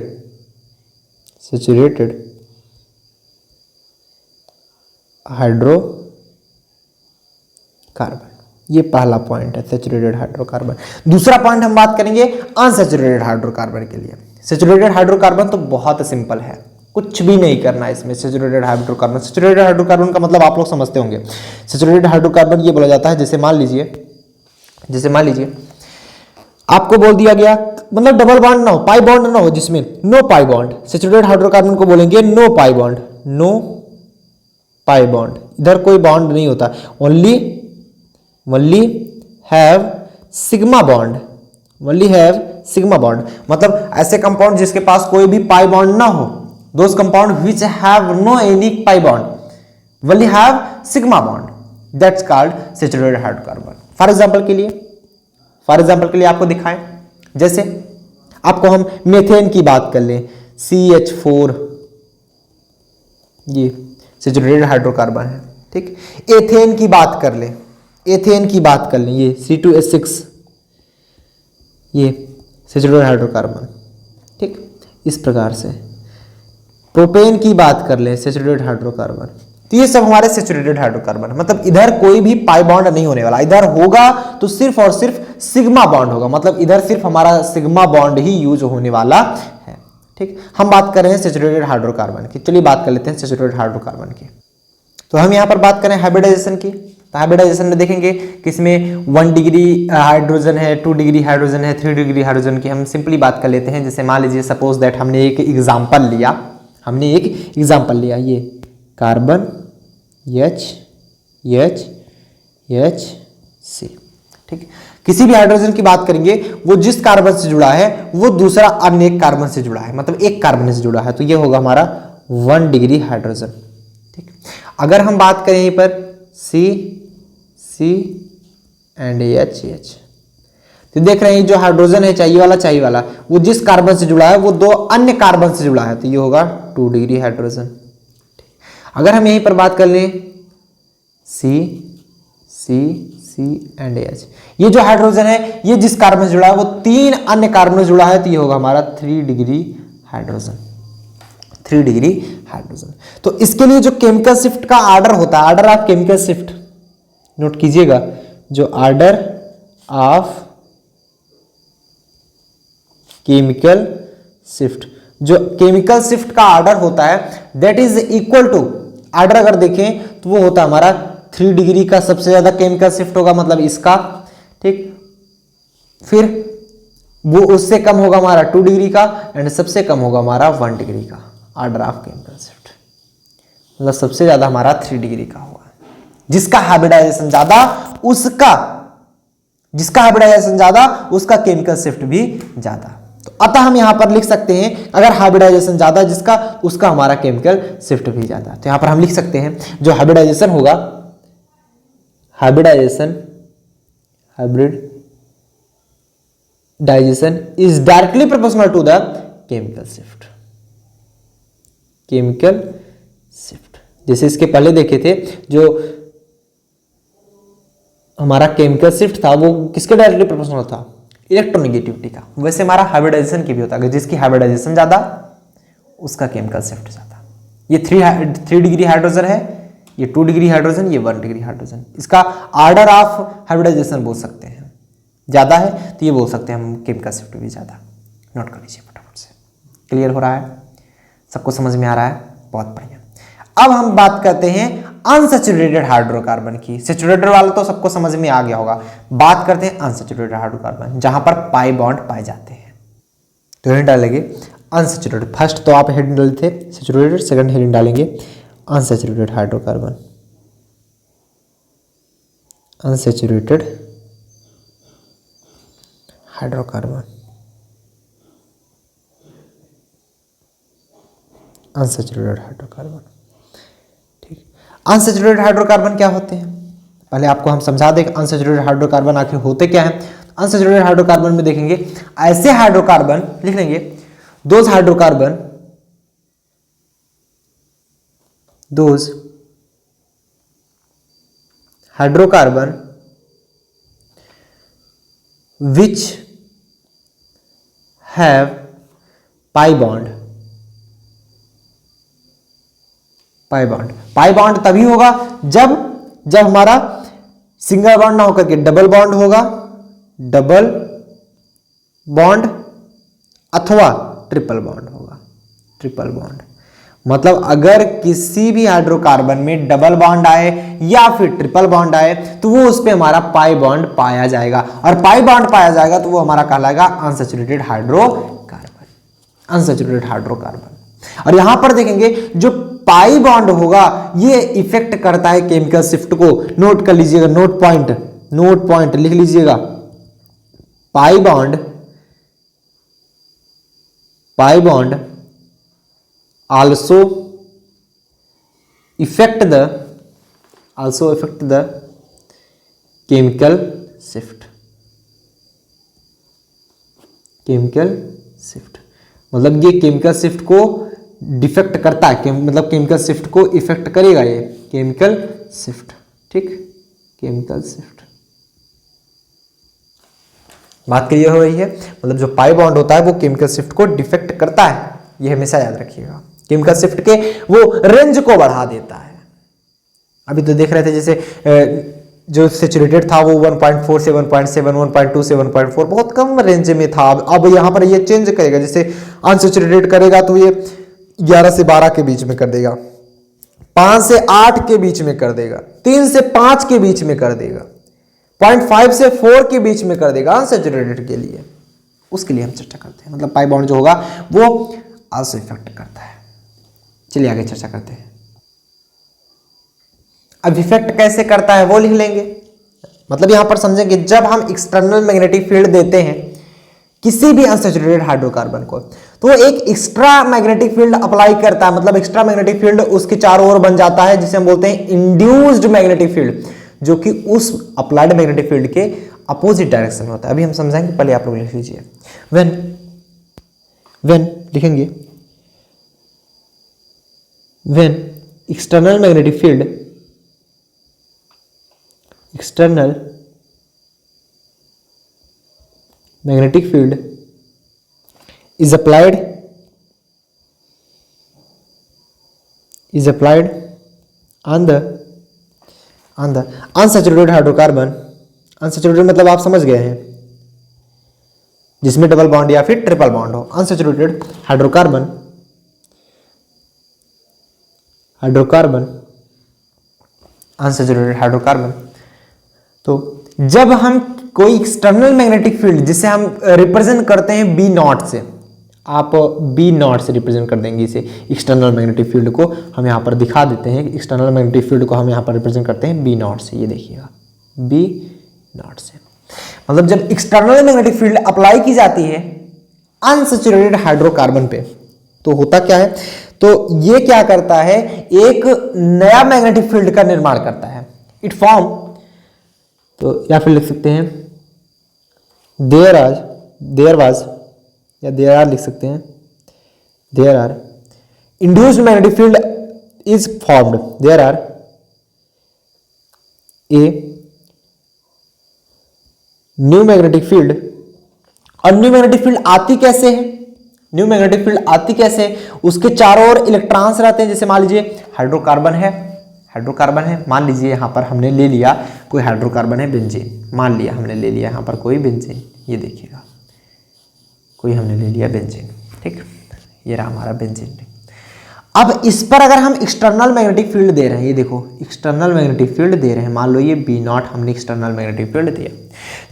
Speaker 1: हाइड्रोकार्बन, ये पहला पॉइंट है सैचुरेटेड हाइड्रोकार्बन। दूसरा पॉइंट हम बात करेंगे अनसैचुरेटेड हाइड्रोकार्बन के लिए। सैचुरेटेड हाइड्रोकार्बन तो बहुत सिंपल है, कुछ भी नहीं करना है इसमें। सैचुरेटेड हाइड्रोकार्बन का मतलब आप लोग समझते होंगे। सैचुरेटेड हाइड्रोकार्बन ये बोला जाता है, जैसे मान लीजिए आपको बोल दिया गया, मतलब डबल बॉन्ड ना हो, पाई बॉन्ड ना हो, जिसमें no pi bond, saturated hydrocarbon को बोलेंगे नो पाई बॉन्ड, इधर कोई बॉन्ड नहीं होता, ओनली हैव सिग्मा बॉन्ड, मतलब ऐसे कंपाउंड जिसके पास कोई भी पाई बॉन्ड ना हो, those compound which have no any pi bond, only have sigma bond, that's called saturated hydrocarbon. For example के लिए आपको दिखाएं, जैसे आपको हम मेथेन की बात कर लें, CH4, ये सैचुरेटेड हाइड्रोकार्बन है, ठीक। एथेन की बात कर लें, ये C2H6, ये सैचुरेटेड हाइड्रोकार्बन, ठीक। इस प्रकार से प्रोपेन की बात कर लें, सैचुरेटेड हाइड्रोकार्बन। तो ये सब हमारे सैचुरेटेड हाइड्रोकार्बन, मतलब इधर कोई भी पाई बॉन्ड नहीं होने वाला, इधर होगा तो सिर्फ और सिर्फ सिग्मा बॉन्ड होगा, मतलब इधर सिर्फ हमारा सिग्मा बॉन्ड ही यूज होने वाला है, ठीक। हम बात कर रहे हैं सैचुरेटेड हाइड्रोकार्बन की, चलिए बात कर लेते हैं सैचुरेटेड हाइड्रोकार्बन की। तो हम यहाँ पर बात करें हाइब्रिडाइजेशन की, तो हाइब्रिडाइजेशन में देखेंगे कि इसमें 1 डिग्री हाइड्रोजन है, 2 डिग्री हाइड्रोजन है, 3 डिग्री हाइड्रोजन की हम सिंपली बात कर लेते हैं। जैसे मान लीजिए सपोज दैट हमने एक एग्जाम्पल लिया, ये कार्बन HC, ठीक। किसी भी हाइड्रोजन की बात करेंगे, वो जिस कार्बन से जुड़ा है वो दूसरा अन्य एक कार्बन से जुड़ा है, मतलब एक कार्बन से जुड़ा है, तो ये होगा हमारा 1 डिग्री हाइड्रोजन, ठीक। अगर हम बात करें यहीं पर C एंड H, तो देख रहे हैं जो हाइड्रोजन है, चाहिए वाला, वो जिस कार्बन से जुड़ा है वो 2 अन्य कार्बन से जुड़ा है, तो ये होगा 2 डिग्री हाइड्रोजन। अगर हम यहीं पर बात कर लें C C C and H। ये जो हाइड्रोजन है ये जिस कार्बन से जुड़ा है वो 3 अन्य कार्बन से जुड़ा है, तो ये होगा हमारा 3 डिग्री हाइड्रोजन, 3 डिग्री हाइड्रोजन। तो इसके लिए जो केमिकल शिफ्ट का आर्डर होता है, order of chemical shift note कीजिएगा, जो आर्डर ऑफ केमिकल शिफ्ट, जो केमिकल शिफ्ट का आर्डर होता है that is equal to, order अगर देखें तो वो होता है हमारा 3 डिग्री का सबसे ज्यादा केमिकल शिफ्ट होगा, मतलब इसका, ठीक, फिर वो उससे कम होगा हमारा 2 डिग्री का, एंड सबसे कम होगा हमारा 1 डिग्री का आर्डर ऑफ केमिकल शिफ्ट, मतलब सबसे ज्यादा हमारा 3 डिग्री का होगा। जिसका हाइब्रिडाइजेशन ज्यादा उसका, जिसका हाइब्रिडाइजेशन ज्यादा उसका केमिकल शिफ्ट भी ज्यादा। तो अतः हम यहां पर लिख सकते हैं अगर हाइब्रिडाइजेशन ज्यादा जिसका, उसका हमारा केमिकल शिफ्ट भी ज्यादा। तो यहां पर हम लिख सकते हैं जो हाइब्रिडाइजेशन होगा, hybridization is directly proportional to the chemical shift, chemical shift. जैसे इसके पहले देखे थे जो हमारा केमिकल शिफ्ट था वो किसके डायरेक्टली प्रोपोर्शनल था, इलेक्ट्रोनेगेटिविटी का। वैसे हमारा हाइब्रिडाइजेशन की भी होता है, जिसकी हाइब्रिडाइजेशन ज्यादा उसका केमिकल शिफ्ट ज्यादा। ये 3 डिग्री हाइड्रोजन है, ये 2 डिग्री हाइड्रोजन, ये 1 डिग्री हाइड्रोजन। इसका आर्डर ऑफ हाइब्रिडाइजेशन बोल सकते हैं, ज्यादा है तो ये बोल सकते हैं हम केमिकल शिफ्ट भी ज्यादा। नोट कर लीजिए फटाफट से। क्लियर हो रहा है, सबको समझ में आ रहा है, बहुत बढ़िया। अब हम बात करते हैं अनसैचुरेटेड हाइड्रोकार्बन की। सैचुरेटेड वाला तो सबको समझ में आ गया होगा। बात करते हैं अनसैचुरेटेड हाइड्रोकार्बन, जहां पर पाई बॉन्ड पाए जाते हैं। तो हेडिंग डालेंगे अनसैचुरेटेड। फर्स्ट तो आप हेडिंग डाले थे सैचुरेटेड, सेकंड हेडिंग डालेंगे unsaturated hydrocarbon, unsaturated hydrocarbon, unsaturated hydrocarbon. ठीक, अनसैचुरेटेड हाइड्रोकार्बन क्या होते हैं पहले आपको हम समझा दें। अनसैचुरेटेड हाइड्रोकार्बन आखिर होते क्या हैं। अनसैचुरेटेड हाइड्रोकार्बन में देखेंगे ऐसे हाइड्रोकार्बन, लिख लेंगे those hydrocarbon, those hydrocarbon which have pi bond, pi bond. Pi bond तभी होगा जब हमारा सिंगल बॉन्ड ना होकर के डबल बॉन्ड होगा, डबल बॉन्ड अथवा ट्रिपल बॉन्ड होगा, ट्रिपल बॉन्ड। मतलब अगर किसी भी हाइड्रोकार्बन में डबल बॉन्ड आए या फिर ट्रिपल बॉन्ड आए तो वो उस पे हमारा पाई बॉन्ड पाया जाएगा, और पाई बॉन्ड पाया जाएगा तो वो हमारा कहलाएगा अनसैचुरेटेड हाइड्रोकार्बन, अनसैचुरेटेड हाइड्रोकार्बन। और यहां पर देखेंगे जो पाई बॉन्ड होगा ये इफेक्ट करता है केमिकल शिफ्ट को। नोट कर लीजिएगा, नोट पॉइंट लिख लीजिएगा। Pi bond also affect the chemical shift, मतलब ये केमिकल शिफ्ट को डिफेक्ट करता है, मतलब केमिकल शिफ्ट को इफेक्ट करेगा ये केमिकल शिफ्ट। ठीक, केमिकल शिफ्ट बात क्लियर हो रही है। मतलब जो पाई बॉन्ड होता है वो केमिकल शिफ्ट को डिफेक्ट करता है, ये हमेशा याद रखिएगा। केमिकल शिफ्ट के वो रेंज को बढ़ा देता है। अभी तो देख रहे थे जैसे जो सैचुरेटेड था वो 1.4 से 1.7, 1.2 से 1.4 बहुत कम रेंज में था। अब यहां पर ये चेंज करेगा, जैसे अनसैचुरेटेड करेगा तो ये 11 से 12 के बीच में कर देगा, 5 से 8 के बीच में कर देगा, 3 से 5 के बीच में कर देगा, 0.5 से 4 के बीच में कर देगा अनसैचुरेटेड के लिए। उसके लिए हम चर्चा करते हैं। मतलब पाई बॉन्ड जो होगा वो आल्सो इफेक्ट करता है। चलिए आगे चर्चा करते हैं। अब इफेक्ट कैसे करता है वो लिख लेंगे। मतलब यहां पर समझेंगे जब हम एक्सटर्नल मैग्नेटिक फील्ड देते हैं किसी भी अनसैचुरेटेड हाइड्रोकार्बन को तो वो एक एक्स्ट्रा मैग्नेटिक फील्ड अप्लाई करता है। मतलब एक्स्ट्रा मैग्नेटिक फील्ड उसके चारों ओर बन जाता है, जिसे हम बोलते हैं इंड्यूस्ड मैग्नेटिक फील्ड, जो कि उस अप्लाइड मैग्नेटिक फील्ड के अपोजिट डायरेक्शन में होता है। अभी हम समझाएंगे, पहले आप लोग लिख लीजिए। व्हेन लिखेंगे when external magnetic field external magnetic field is applied on the unsaturated hydrocarbon. Unsaturated मतलब आप समझ गए हैं, जिसमें डबल बॉन्ड या फिर ट्रिपल बॉन्ड हो। Unsaturated hydrocarbon unsaturated hydrocarbon. तो जब हम कोई एक्सटर्नल मैग्नेटिक फील्ड जिसे हम रिप्रेजेंट करते हैं बी नॉट से, आप बी नॉट से रिप्रेजेंट कर देंगे इसे, एक्सटर्नल मैग्नेटिक फील्ड को हम यहाँ पर दिखा देते हैं। एक्सटर्नल मैग्नेटिक फील्ड को हम यहाँ पर रिप्रेजेंट करते हैं बी नॉट से। ये देखिएगा बी नॉट से, मतलब जब एक्सटर्नल मैग्नेटिक फील्ड अप्लाई की जाती है अनसैचुरेटेड हाइड्रोकार्बन पे, तो होता क्या है, तो ये क्या करता है, एक नया मैग्नेटिक फील्ड का निर्माण करता है। इट फॉर्म, तो या फिर लिख सकते हैं देयर वाज या देयर आर लिख सकते हैं, there are induced magnetic field is formed, there are a new magnetic field. और न्यू मैग्नेटिक फील्ड आती कैसे है, न्यू मैग्नेटिक फील्ड आती कैसे है, उसके चारों ओर इलेक्ट्रॉन्स रहते हैं। जैसे मान लीजिए हाइड्रोकार्बन है, मान लीजिए यहां पर हमने ले लिया कोई हाइड्रोकार्बन है बेंजीन, मान लिया हमने ले लिया यहां पर कोई बेंजीन, ये देखिएगा कोई हमने ले लिया बेंजीन, ठीक, ये रहा हमारा बेंजीन। अब इस पर अगर हम एक्सटर्नल मैग्नेटिक फील्ड दे रहे हैं, ये देखो एक्सटर्नल मैग्नेटिक फील्ड दे रहे हैं, मान लो ये बी नॉट हमने एक्सटर्नल मैग्नेटिक फील्ड दिया।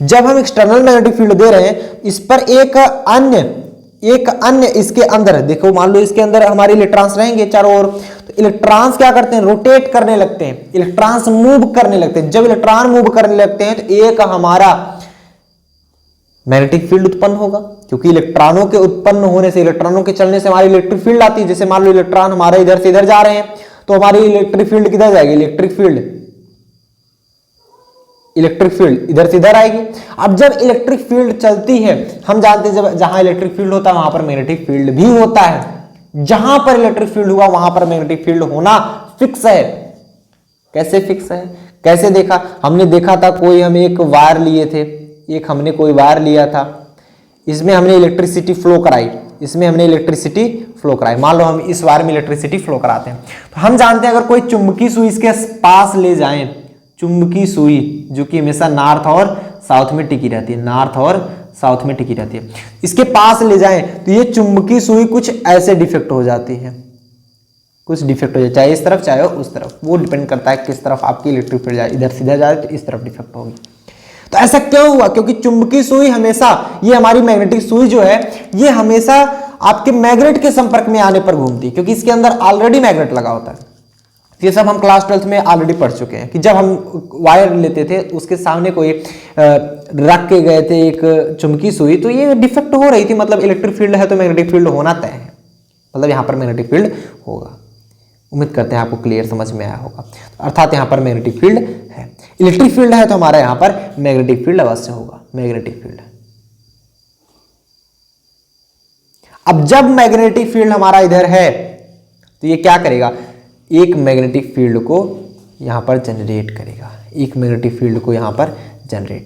Speaker 1: जब हम एक्सटर्नल मैग्नेटिक फील्ड दे रहे हैं, इस पर एक अन्य इसके अंदर, देखो मान लो इसके अंदर हमारे इलेक्ट्रॉन्स रहेंगे चारों ओर, तो इलेक्ट्रॉन्स क्या करते हैं, रोटेट करने लगते हैं, इलेक्ट्रॉन्स मूव करने लगते हैं। जब इलेक्ट्रॉन मूव करने लगते हैं तो एक हमारा मैग्नेटिक फील्ड उत्पन्न होगा, क्योंकि इलेक्ट्रॉनों के उत्पन्न होने से, इलेक्ट्रॉनों के चलने से हमारी इलेक्ट्रिक फील्ड आती है। जैसे मान लो इलेक्ट्रॉन हमारे इधर से इधर जा रहे हैं, तो हमारी इलेक्ट्रिक फील्ड किधर जाएगी, इलेक्ट्रिक फील्ड इधर से इधर आएगी। अब जब इलेक्ट्रिक फील्ड चलती है, हम जानते हैं जब जहां इलेक्ट्रिक फील्ड होता है वहां पर मैग्नेटिक फील्ड भी होता है। जहां पर इलेक्ट्रिक फील्ड हुआ वहां पर मैग्नेटिक फील्ड होना फिक्स है। कैसे फिक्स है, कैसे देखा, हमने देखा था कोई हम एक वायर लिए थे, एक हमने कोई वायर लिया था, इसमें हमने इलेक्ट्रिसिटी फ्लो कराई, मान लो हम इस वायर में इलेक्ट्रिसिटी फ्लो कराते हैं, तो हम जानते हैं अगर कोई चुंबकीय सुई इसके पास ले जाएं, चुंबकीय सुई जो कि हमेशा नॉर्थ और साउथ में टिकी रहती है, इसके पास ले जाएं तो ये चुंबकीय सुई कुछ ऐसे डिफेक्ट हो जाती है, चाहे इस तरफ चाहे उस तरफ, वो डिपेंड करता है किस तरफ आपकी इलेक्ट्रिक फील्ड जाए, इधर सीधा जाए तो इस तरफ डिफेक्ट होगी। तो ऐसा क्यों हुआ, क्योंकि चुंबकीय सुई हमेशा, ये हमारी मैग्नेटिक सुई जो है ये हमेशा आपके मैग्नेट के संपर्क में आने पर घूमती है, क्योंकि इसके अंदर ऑलरेडी मैग्नेट लगा होता है। ये सब हम क्लास 12th में ऑलरेडी पढ़ चुके हैं कि जब हम वायर लेते थे उसके सामने कोई रख के गए थे एक चुंबकीय सुई, तो ये डिफेक्ट हो रही थी, मतलब इलेक्ट्रिक फील्ड है तो मैग्नेटिक फील्ड होना तय है, मतलब यहाँ पर मैग्नेटिक फील्ड होगा। उम्मीद करते हैं आपको क्लियर समझ में आया होगा। अर्थात यहाँ पर मैग्नेटिक फील्ड है, इलेक्ट्रिक फील्ड है तो हमारा यहाँ पर मैग्नेटिक फील्ड अवश्य होगा, मैग्नेटिक फील्ड। अब जब मैग्नेटिक फील्ड हमारा इधर है तो ये क्या करेगा, एक मैग्नेटिक फील्ड को यहाँ पर जनरेट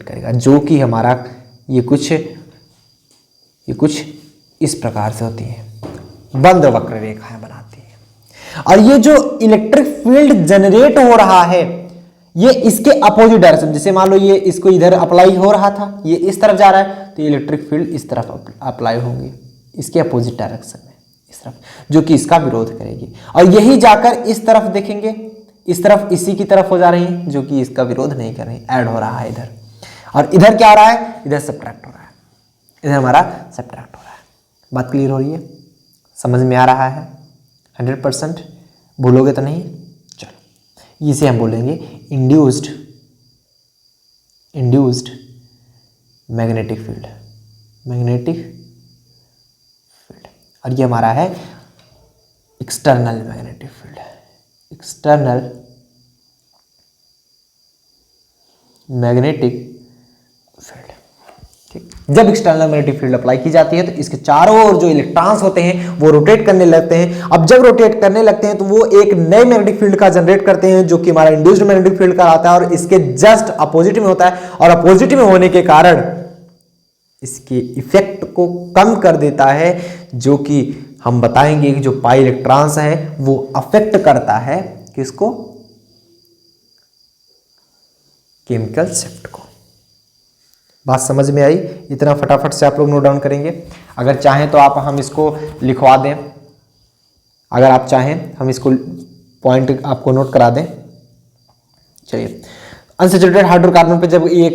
Speaker 1: करेगा, जो कि हमारा ये कुछ इस प्रकार से होती है, बंद वक्र रेखाएं बनाती है। और ये जो इलेक्ट्रिक फील्ड जनरेट हो रहा है ये इसके अपोजिट डायरेक्शन, जैसे मान लो ये इसको इधर अप्लाई हो रहा था, ये इस तरफ जा रहा है, तो ये इलेक्ट्रिक फील्ड इस तरफ अप्लाई होंगी, इसके अपोजिट डायरेक्शन में, इस तरफ, जो कि इसका विरोध करेगी। और यही जाकर इस तरफ देखेंगे, इस तरफ इसी की तरफ हो जा रही है, जो कि इसका विरोध नहीं कर रही, ऐड हो रहा है इधर। और इधर क्या हो रहा है, इधर सब्ट्रैक्ट हो रहा है, इधर हमारा सब्ट्रैक्ट हो रहा है। बात क्लियर हो रही है, समझ में आ रहा है 100%, भूलोगे तो नहीं। चलो इसे हम बोलेंगे इंड्यूस्ड मैग्नेटिक फील्ड, और ये हमारा है external magnetic field, external magnetic field, ठीक। जब एक्सटर्नल मैग्नेटिक फील्ड अप्लाई की जाती है तो इसके चारों ओर जो इलेक्ट्रॉन्स होते हैं वो रोटेट करने लगते हैं। अब जब रोटेट करने लगते हैं तो वो एक नए मैग्नेटिक फील्ड का जनरेट करते हैं जो कि हमारा इंड्यूस्ड मैग्नेटिक फील्ड कहलाता है और इसके जस्ट अपोजिट में होता है और अपोजिट में होने के कारण इसके इफेक्ट को कम कर देता है, जो कि हम बताएंगे कि जो पाई इलेक्ट्रॉन्स है वो अफेक्ट करता है किसको, केमिकल शिफ्ट को। बात समझ में आई? इतना फटाफट से आप लोग नोट डाउन करेंगे। अगर चाहें तो आप हम इसको लिखवा दें, अगर आप चाहें हम इसको पॉइंट आपको नोट करा दें। चलिए, अनसैचुरेटेड हाइड्रोकार्बन पे जब ये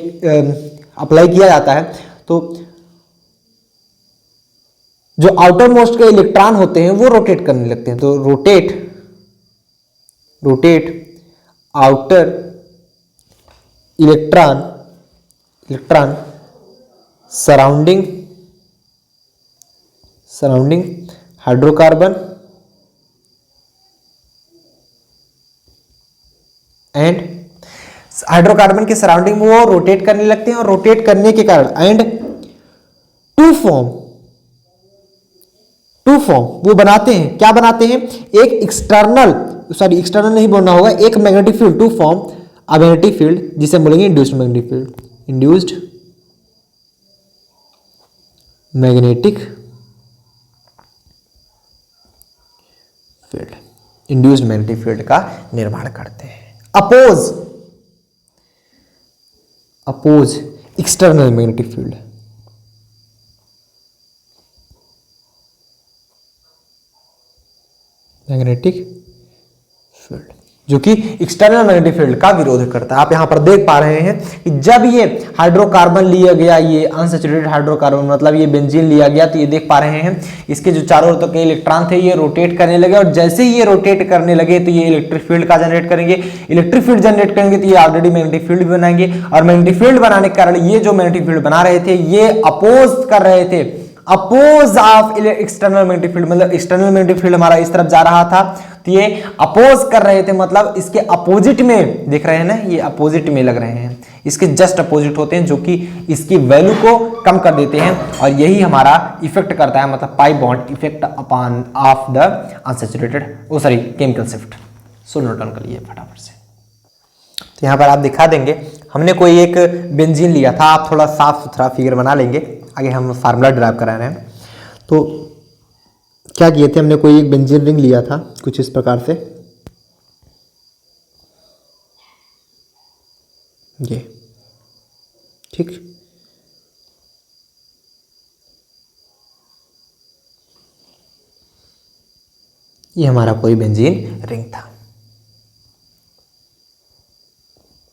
Speaker 1: अप्लाई किया जाता है तो जो आउटर मोस्ट के इलेक्ट्रॉन होते हैं वो रोटेट करने लगते हैं। तो rotate outer electron surrounding hydrocarbon and hydrocarbon के सराउंडिंग में वो रोटेट करने लगते हैं और रोटेट करने के कारण एंड टू फॉर्म वो बनाते हैं। क्या बनाते हैं? एक एक्सटर्नल नहीं बोलना होगा, एक magnetic field, to form a magnetic field जिसे हम बोलेंगे induced magnetic field. Induced magnetic field का निर्माण करते हैं। Oppose external magnetic field. जो कि एक्सटर्नल मैग्नेटिक फील्ड का विरोध करता है। आप यहां पर देख पा रहे हैं कि जब ये हाइड्रोकार्बन लिया गया, ये अनसैचुरेटेड हाइड्रोकार्बन मतलब ये बेंजीन लिया गया, तो ये देख पा रहे हैं इसके जो चारों ओर तक के इलेक्ट्रॉन थे ये रोटेट करने लगे और जैसे ही ये रोटेट करने लगे तो ये इलेक्ट्रिक फील्ड का जनरेट करेंगे। इलेक्ट्रिक फील्ड जनरेट करेंगे तो ये ऑलरेडी मैग्नेटिक फील्ड भी बनाएंगे और मैग्नेटिक फील्ड बनाने के कारण ये जो मैग्नेटिक फील्ड बना रहे थे ये अपोज कर रहे थे, oppose of external magnetic field. मतलब एक्सटर्नल मैग्नेटिक फील्ड हमारा इस तरफ जा रहा था तो ये अपोज कर रहे थे, मतलब इसके अपोजिट में देख रहे हैं ना, ये अपोजिट में लग रहे हैं, इसके जस्ट अपोजिट होते हैं जो कि इसकी वैल्यू को कम कर देते हैं और यही हमारा इफेक्ट करता है, मतलब pi bond effect upon of the unsaturated chemical shift. So note down कर लिए फटाफट से। तो यहां पर आप दिखा देंगे, हमने कोई एक बेंजीन लिया था, आप थोड़ा साफ सुथरा फिगर बना लेंगे, आगे हम फार्मूला ड्राइव करा रहे हैं। तो क्या किए थे, हमने कोई एक बेंजीन रिंग लिया था कुछ इस प्रकार से, ये ठीक। ये हमारा कोई बेंजीन रिंग था,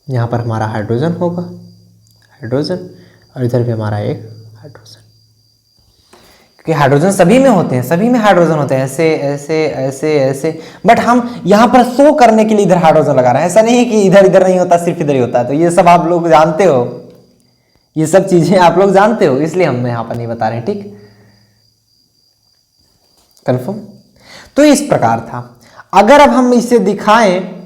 Speaker 1: यहां पर हमारा हाइड्रोजन होगा, हाइड्रोजन, और इधर भी हमारा एक हाइड्रोजन, क्योंकि हाइड्रोजन सभी में होते हैं, सभी में हाइड्रोजन होते हैं, ऐसे ऐसे ऐसे ऐसे, बट हम यहां पर शो करने के लिए इधर हाइड्रोजन लगा रहे हैं। ऐसा नहीं है कि इधर इधर नहीं होता, सिर्फ इधर ही होता है। तो ये सब आप लोग जानते हो, ये सब चीजें आप लोग जानते हो, इसलिए हम यहां पर नहीं बता रहे, ठीक, कंफर्म। तो इस प्रकार था। अगर अब हम इसे दिखाएं,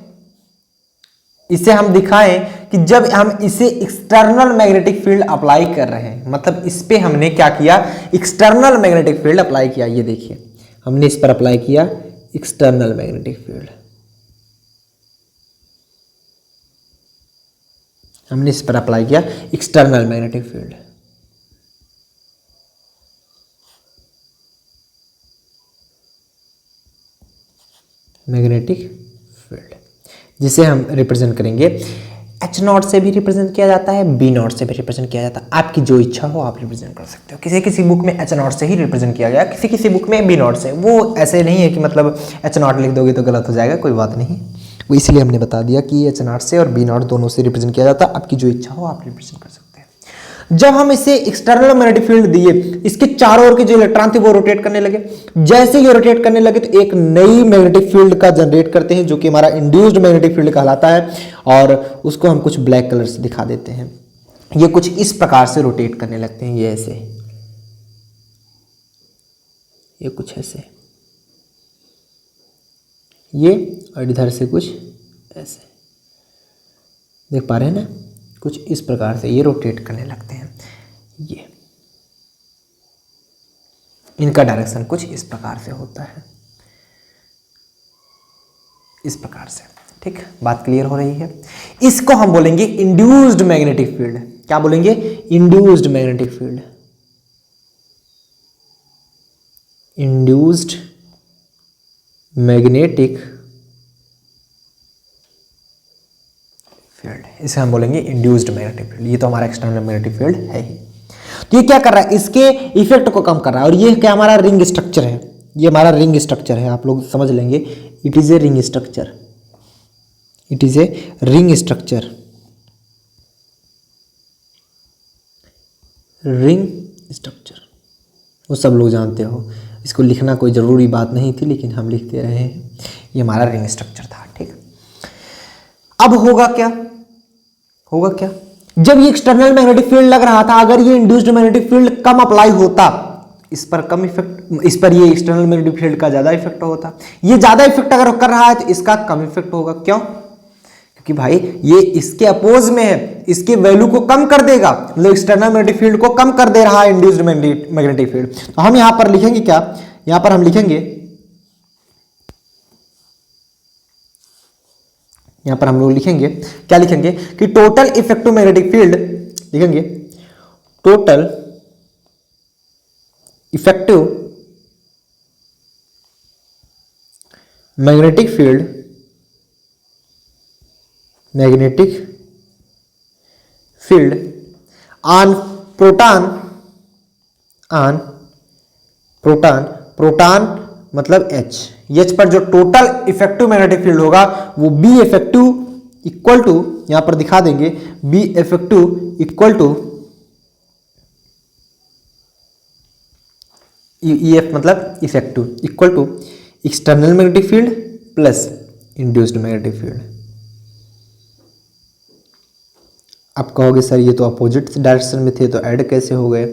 Speaker 1: कि जब हम इसे एक्सटर्नल मैग्नेटिक फील्ड अप्लाई कर रहे हैं, मतलब इस पे हमने क्या किया, एक्सटर्नल मैग्नेटिक फील्ड अप्लाई किया। ये देखिए, हमने इस पर अप्लाई किया एक्सटर्नल मैग्नेटिक फील्ड, हमने इस पर अप्लाई किया external magnetic field. Magnetic field जिसे हम रिप्रेजेंट करेंगे H0 से भी रिप्रेजेंट किया जाता है, B0 से भी रिप्रेजेंट किया जाता है। आपकी जो इच्छा हो आप रिप्रेजेंट कर सकते हो। किसी किसी बुक में H0 से ही रिप्रेजेंट किया गया, किसी किसी बुक में B0 से। वो ऐसे नहीं है कि मतलब H0 लिख दोगे तो गलत हो जाएगा, कोई बात नहीं। वो इसलिए हमने बता दिया कि H0 से और B0 दोनों से रिप्रेजेंट किया जाता है। आपकी जो इच्छा हो आप रिप्रेजेंट कर सकते हैं। जब हम इसे एक्सटर्नल मैग्नेटिक फील्ड दिए, इसके चारों ओर के जो इलेक्ट्रॉन थे वो रोटेट करने लगे। जैसे ही रोटेट करने लगे तो एक नई मैग्नेटिक फील्ड का जनरेट करते हैं जो कि हमारा इंड्यूस्ड मैग्नेटिक फील्ड कहलाता है, और उसको हम कुछ ब्लैक कलर से दिखा देते हैं। ये कुछ इस प्रकार से रोटेट करने लगते हैं, ये ऐसे, ये कुछ ऐसे, ये, और इधर से कुछ ऐसे, देख पा रहे हैं ना, कुछ इस प्रकार से ये रोटेट करने लगते हैं। ये इनका डायरेक्शन कुछ इस प्रकार से होता है, इस प्रकार से। ठीक, बात क्लियर हो रही है। इसको हम बोलेंगे इंड्यूस्ड मैग्नेटिक फील्ड। क्या बोलेंगे? Induced magnetic field, induced magnetic field, इसे हम बोलेंगे इंड्यूस्ड मैग्नेटिक फील्ड। ये तो हमारा एक्सटर्नल मैग्नेटिक फील्ड है ही। तो ये क्या कर रहा है? इसके इफेक्ट को कम कर रहा है। और ये क्या हमारा रिंग स्ट्रक्चर है, ये हमारा रिंग स्ट्रक्चर है, आप लोग समझ लेंगे। It is a ring structure, it is a ring structure, ring structure, वो सब लोग जानते हो। इसको लिखना कोई ज़रूरी बात नहीं थी, लेकिन हम लिखते रहे हैं। ये हमारा रिंग स्ट्रक्चर था। ठीक, अब होगा क्या? होगा क्या? जब ये एक्सटर्नल मैग्नेटिक फील्ड लग रहा था, अगर ये इंड्यूस्ड मैग्नेटिक फील्ड कम अप्लाई होता, इस पर कम इफेक्ट, इस पर ये एक्सटर्नल मैग्नेटिक फील्ड का ज्यादा इफेक्ट होता। ये ज्यादा इफेक्ट अगर कर रहा है तो इसका कम इफेक्ट होगा। क्यों? क्योंकि भाई ये इसके अपोज में है, इसके वैल्यू को कम कर देगा, मतलब एक्सटर्नल मैग्नेटिक फील्ड को कम कर दे रहा है इंड्यूस्ड मैग्नेटिक फील्ड। तो हम यहां पर लिखेंगे क्या? यहां पर हम लिखेंगे, यहां पर हम लोग लिखेंगे क्या? लिखेंगे कि टोटल इफेक्टिव मैग्नेटिक फील्ड, लिखेंगे total effective magnetic field, magnetic field on proton, on proton, proton मतलब H, H पर जो टोटल इफेक्टिव मैग्नेटिक फील्ड होगा वो बी इफेक्टिव इक्वल टू, यहां पर दिखा देंगे, B effective equal to EF मतलब effective equal to external magnetic field plus induced magnetic field. आप कहोगे सर ये तो अपोजिट डायरेक्शन में थे तो ऐड कैसे हो गए?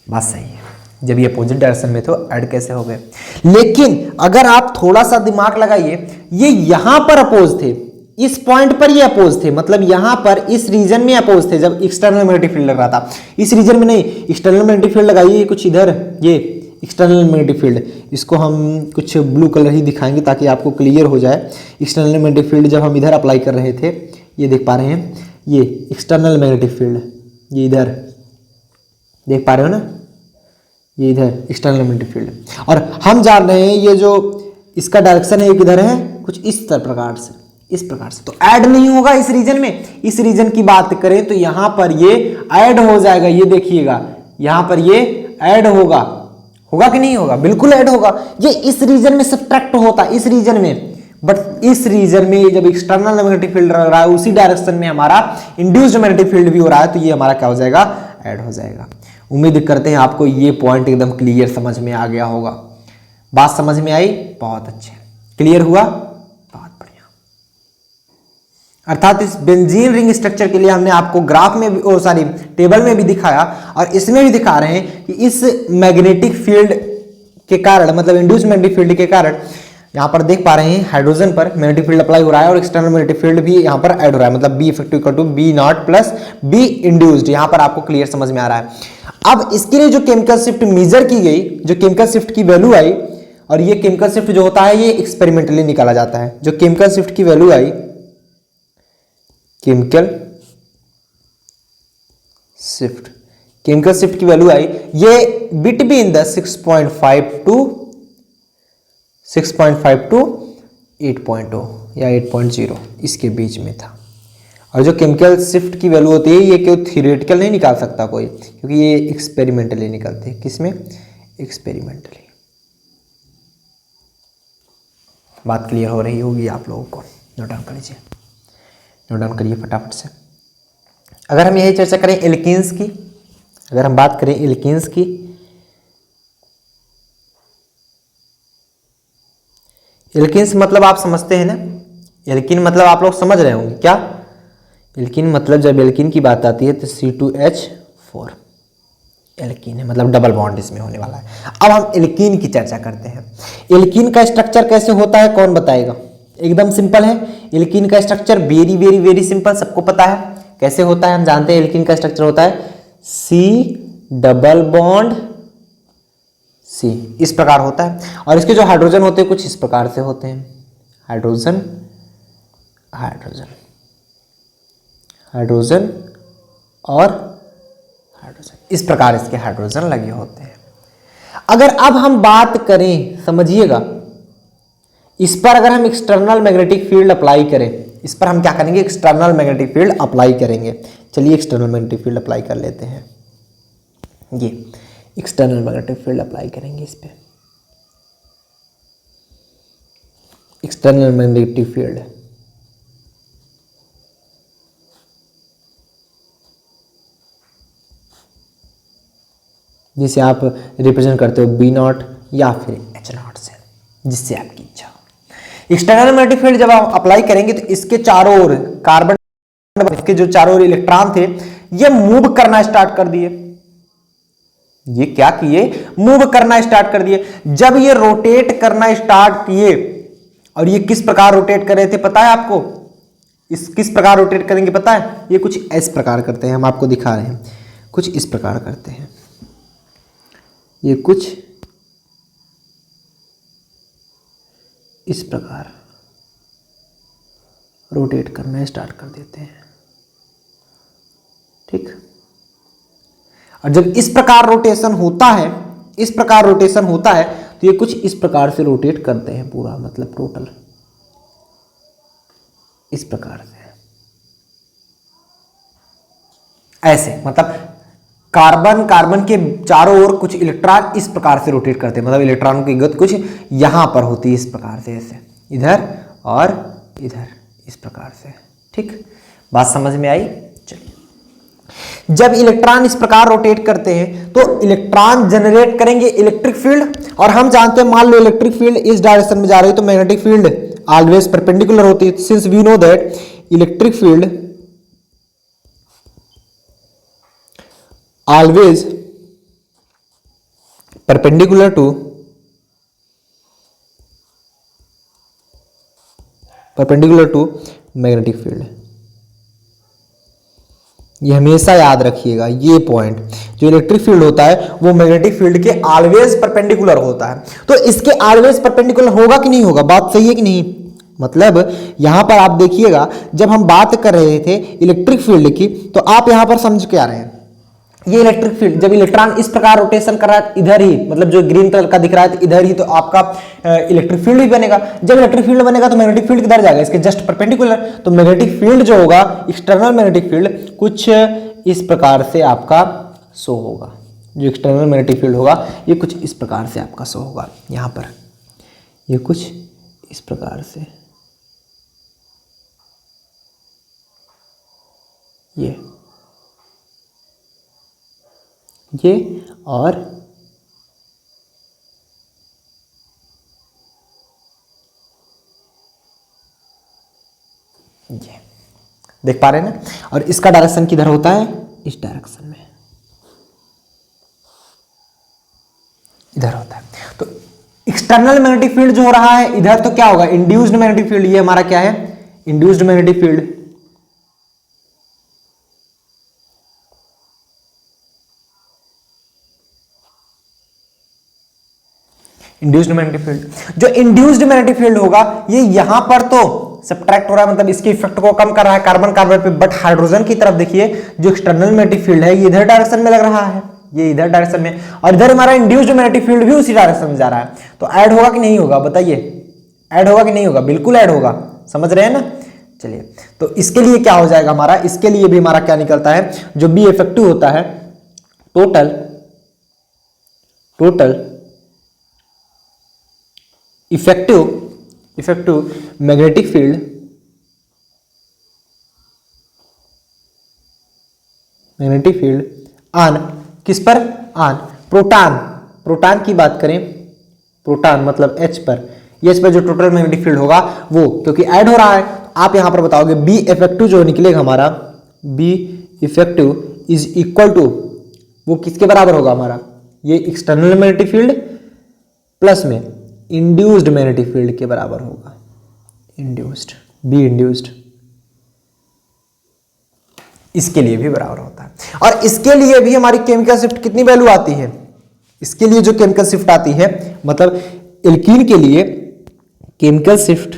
Speaker 1: बात सही है, जब ये अपोजिट डायरेक्शन में तो ऐड कैसे हो गए। लेकिन अगर आप थोड़ा सा दिमाग लगाइए, ये यहां पर अपोज थे, इस पॉइंट पर ये अपोज थे, मतलब यहां पर इस रीजन में अपोज थे जब एक्सटर्नल मैग्नेटिक फील्ड लग रहा था। इस रीजन में नहीं, एक्सटर्नल मैग्नेटिक फील्ड लगाइए कुछ इधर, ये एक्सटर्नल मैग्नेटिक फील्ड, इसको हम कुछ ब्लू कलर ही दिखाएंगे ताकि आपको क्लियर हो जाए। एक्सटर्नल मैग्नेटिक फील्ड जब हम इधर अप्लाई कर रहे थे, ये देख पा रहे हैं, ये एक्सटर्नल मैग्नेटिक फील्ड, ये इधर देख पा रहे हो ना, ये इधर एक्सटर्नल मैग्नेटिक फील्ड। और हम जान रहे हैं ये जो इसका डायरेक्शन है ये किधर है, कुछ इस प्रकार से, इस प्रकार से। तो ऐड नहीं होगा इस रीजन में। इस रीजन की बात करें तो यहां पर ये ऐड हो जाएगा, ये देखिएगा यहां पर ये ऐड होगा, होगा कि नहीं होगा? बिल्कुल ऐड होगा। ये इस रीजन में सब्ट्रैक्ट होता, इस रीजन में, बट इस रीजन में जब एक्सटर्नल मैग्नेटिक फील्ड लग रहा है उसी डायरेक्शन में हमारा इंड्यूस्ड मैग्नेटिक फील्ड भी हो रहा है, तो ये हमारा क्या हो जाएगा? ऐड हो जाएगा। उम्मीद करते हैं आपको ये पॉइंट एकदम क्लियर समझ में आ गया होगा। बात समझ में आई? बहुत अच्छे, क्लियर हुआ, बहुत बढ़िया। अर्थात इस बेंजीन रिंग स्ट्रक्चर के लिए हमने आपको ग्राफ में भी, सॉरी टेबल में भी दिखाया और इसमें भी दिखा रहे हैं कि इस मैग्नेटिक फील्ड के कारण, मतलब इंड्यूस्ड मैग्नेटिक फील्ड के कारण, यहां पर देख पा रहे हैं हाइड्रोजन पर मैग्नेटिक फील्ड अप्लाई हो रहा है और एक्सटर्नल मैग्नेटिक फील्ड भी यहां पर ऐड हो रहा है, मतलब B effective equal to B naught plus B induced. यहां पर आपको क्लियर समझ में आ रहा है। अब इसके लिए जो केमिकल शिफ्ट मेजर की गई, जो केमिकल शिफ्ट की वैल्यू आई, और ये केमिकल शिफ्ट जो होता है ये एक्सपेरिमेंटली निकाला जाता है। जो केमिकल शिफ्ट की वैल्यू आई, केमिकल शिफ्ट की वैल्यू आई, ये बिटवीन द 6.5 टू 8.0 या 8.0 इसके बीच में था। और जो केमिकल शिफ्ट की वैल्यू होती है ये क्यों थियोरेटिकल नहीं निकाल सकता कोई, क्योंकि ये एक्सपेरिमेंटली निकलते हैं। किसमें? एक्सपेरिमेंटली। बात क्लियर हो रही होगी आप लोगों को। नोट डाउन कर लीजिए, नोट डाउन करिए फटाफट से। अगर हम यही चर्चा करें एल्कीन्स की, अगर हम बात करें एल्कीन्स की, एल्कीन्स मतलब आप समझते हैं ना, एल्कीन मतलब आप लोग समझ रहे होंगे क्या? एल्कीन मतलब जब एल्कीन की बात आती है तो C2H4 एल्कीन है, मतलब डबल बॉन्ड इसमें होने वाला है। अब हम एल्कीन की चर्चा करते हैं। एल्कीन का स्ट्रक्चर कैसे होता है कौन बताएगा? एकदम सिंपल है। एल्कीन का structure very very very simple, सबको पता है कैसे होता है। हम जानते हैं एल्कीन का स्ट्रक्चर होता है C डबल बॉन्ड C इस प्रकार होता है। और इसके जो हाइड्रोजन होते हैं कुछ इस प्रकार से होते हैं, हाइड्रोजन हाइड्रोजन हाइड्रोजन और हाइड्रोजन, इस प्रकार इसके हाइड्रोजन लगे होते हैं। अगर अब हम बात करें, समझिएगा, इस पर अगर हम एक्सटर्नल मैग्नेटिक फील्ड अप्लाई करें, इस पर हम क्या करेंगे, एक्सटर्नल मैग्नेटिक फील्ड अप्लाई करेंगे। चलिए एक्सटर्नल मैग्नेटिक फील्ड अप्लाई कर लेते हैं। ये एक्सटर्नल मैग्नेटिक फील्ड अप्लाई करेंगे इस पे, एक्सटर्नल मैग्नेटिक फील्ड। जिसे आप रिप्रेजेंट करते हो B0 या फिर H0 से, जिससे आपकी इच्छा हो। एक्सटर्नल मैग्नेटिक फील्ड जब आप अप्लाई करेंगे तो इसके चारों ओर कार्बन, इसके जो चारों ओर इलेक्ट्रॉन थे ये मूव करना स्टार्ट कर दिए। ये क्या किए, मूव करना स्टार्ट कर दिए। जब ये रोटेट करना स्टार्ट किए, और ये किस प्रकार रोटेट कर रहे थे पता है आपको, इस किस प्रकार रोटेट करेंगे पता है, ये कुछ इस प्रकार करते हैं, हम आपको दिखा रहे हैं, कुछ इस प्रकार करते हैं। ये कुछ इस प्रकार रोटेट करना स्टार्ट कर देते हैं, ठीक। और जब इस प्रकार रोटेशन होता है, इस प्रकार रोटेशन होता है, तो ये कुछ इस प्रकार से रोटेट करते हैं पूरा, मतलब टोटल इस प्रकार से, ऐसे, मतलब कार्बन के चारों ओर कुछ इलेक्ट्रॉन इस प्रकार से रोटेट करते हैं, मतलब इलेक्ट्रॉन की गति कुछ यहां पर होती है इस प्रकार से, ऐसे इधर और इधर इस प्रकार से, ठीक। बात समझ में आई। चलिए, जब इलेक्ट्रॉन इस प्रकार रोटेट करते हैं तो इलेक्ट्रॉन जनरेट करेंगे इलेक्ट्रिक फील्ड, और हम जानते हैं, मान लो इलेक्ट्रिक फील्ड इस डायरेक्शन में जा रही है तो मैग्नेटिक फील्ड ऑलवेज परपेंडिकुलर होती है, since we know that electric field always perpendicular to magnetic field। ये हमेशा याद रखिएगा, ये पॉइंट, जो इलेक्ट्रिक फील्ड होता है वो मैग्नेटिक फील्ड के ऑलवेज परपेंडिकुलर होता है। तो इसके ऑलवेज परपेंडिकुलर होगा कि नहीं होगा, बात सही है कि नहीं। मतलब यहां पर आप देखिएगा, जब हम बात कर रहे थे इलेक्ट्रिक फील्ड की, तो आप यहां पर समझ के आ रहे हैं, ये इलेक्ट्रिक फील्ड जब इलेक्ट्रॉन इस प्रकार रोटेशन कर रहा है इधर ही, मतलब जो ग्रीन कलर का दिख रहा है इधर ही, तो आपका इलेक्ट्रिक फील्ड भी बनेगा। जब इलेक्ट्रिक फील्ड बनेगा तो मैग्नेटिक फील्ड किधर जाएगा, इसके जस्ट परपेंडिकुलर। तो मैग्नेटिक फील्ड जो होगा, एक्सटर्नल मैग्नेटिक फील्ड कुछ इस प्रकार से आपका शो होगा। जो एक्सटर्नल मैग्नेटिक फील्ड होगा ये कुछ इस प्रकार से आपका शो होगा, यहां पर ये कुछ इस प्रकार से, ये और ये देख पा रहे हैं ना। और इसका डायरेक्शन किधर होता है, इस डायरेक्शन में, इधर होता है। तो एक्सटर्नल मैग्नेटिक फील्ड जो हो रहा है इधर, तो क्या होगा, इंड्यूस्ड मैग्नेटिक फील्ड। ये हमारा क्या है, induced magnetic field. Induced magnetic field, जो इंड्यूस्ड मैग्नेटिक फील्ड होगा ये यहां पर तो सब्ट्रैक्ट हो रहा है, मतलब इसके इफेक्ट को कम कर रहा है कार्बन कार्बन पे। बट हाइड्रोजन की तरफ देखिए, जो एक्सटर्नल मैग्नेटिक फील्ड है ये इधर डायरेक्शन में लग रहा है, ये इधर डायरेक्शन में, और इधर हमारा इंड्यूस्ड मैग्नेटिक फील्ड भी उसी डायरेक्शन में जा रहा है। तो ऐड होगा कि नहीं होगा, बताइए, ऐड होगा कि नहीं होगा, बिल्कुल ऐड होगा, समझ रहे हैं ना। चलिए, तो इसके लिए क्या हो जाएगा हमारा, इसके लिए भी हमारा क्या निकलता है, जो बी इफेक्टिव होता है, total effective magnetic field on किस पर, ऑन प्रोटॉन की बात करें, प्रोटॉन मतलब H पर, H पर जो टोटल मैग्नेटिक फील्ड होगा वो, क्योंकि ऐड हो रहा है, आप यहां पर बताओगे बी इफेक्टिव जो निकलेगा हमारा, B effective is equal to, वो किसके बराबर होगा हमारा, ये एक्सटर्नल मैग्नेटिक फील्ड प्लस में इंड्यूस्ड मैग्नेटिक फील्ड के बराबर होगा, इंड्यूस्ड, इसके लिए भी बराबर होता है। और इसके लिए भी हमारी केमिकल शिफ्ट कितनी वैल्यू आती है, इसके लिए जो केमिकल शिफ्ट आती है, मतलब एल्कीन के लिए केमिकल शिफ्ट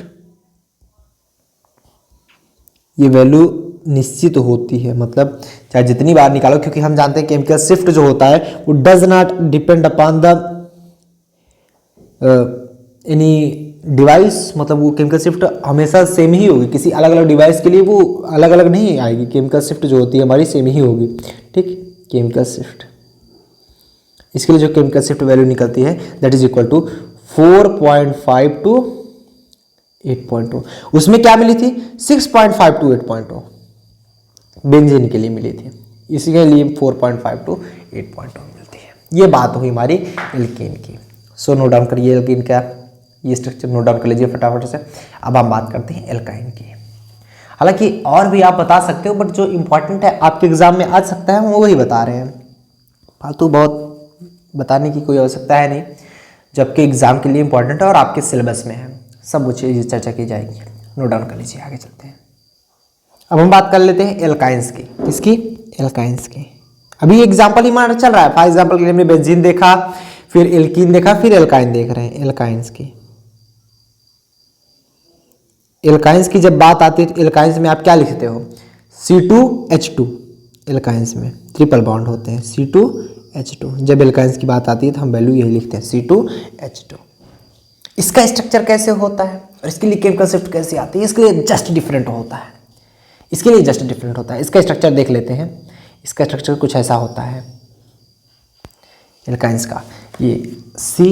Speaker 1: ये वैल्यू निश्चित होती है, मतलब चाहे जितनी बार निकालो, क्योंकि हम जानते हैं केमिकल शिफ्ट जो होता है वो does not depend upon the any device, मतलब वो केमिकल शिफ्ट हमेशा सेम ही होगी, किसी अलग अलग डिवाइस के लिए वो अलग अलग नहीं आएगी, केमिकल शिफ्ट जो होती है हमारी सेम ही होगी। ठीक, केमिकल शिफ्ट, इसके लिए जो केमिकल शिफ्ट वैल्यू निकलती है that is equal to 4.5 to 8.2। उसमें क्या मिली थी 6.5 टू 8.2 बेंजीन के लिए मिली थी, इसी के लिए 4.5 टू 8.2 मिलती है। ये बात हुई हमारी एल्कीन की। सो नोट डाउन करिए एल्कीन का ये स्ट्रक्चर, नोट डाउन कर लीजिए फटाफट से। अब हम बात करते हैं एल्काइन की। हालांकि और भी आप बता सकते हो, बट जो इंपॉर्टेंट है आपके एग्जाम में आ सकता है हम वही बता रहे हैं, फालतू बहुत बताने की कोई आवश्यकता है नहीं, जबकि एग्जाम के लिए इंपॉर्टेंट है और आपके सिलेबस में है, सब वो चीज़ चर्चा की जाएगी। नोट डाउन कर लीजिए, आगे चलते हैं। अब हम बात कर लेते हैं एल्काइंस की। किसकी? एल्काइंस की। अभी एग्जाम्पल ही मान चल रहा है, फॉर एग्जाम्पल के लिए हमने बेंजीन देखा, फिर एल्कीन देखा, फिर एल्काइन देख रहे हैं। एल्काइंस की, एल्काइंस की जब बात आती है तो एल्काइंस में आप क्या लिखते हो? C2H2। एल्काइंस में ट्रिपल बॉन्ड होते हैं C2H2। जब एल्काइंस की बात आती है तो हम वैल्यू यही लिखते हैं C2H2। इसका स्ट्रक्चर कैसे होता है और इसके लिए केमिकल शिफ्ट कैसे आती है, इसके लिए जस्ट डिफरेंट होता है, इसके लिए जस्ट डिफरेंट होता है। इसका स्ट्रक्चर देख लेते हैं। इसका स्ट्रक्चर कुछ ऐसा होता है एल्काइंस का, ये C,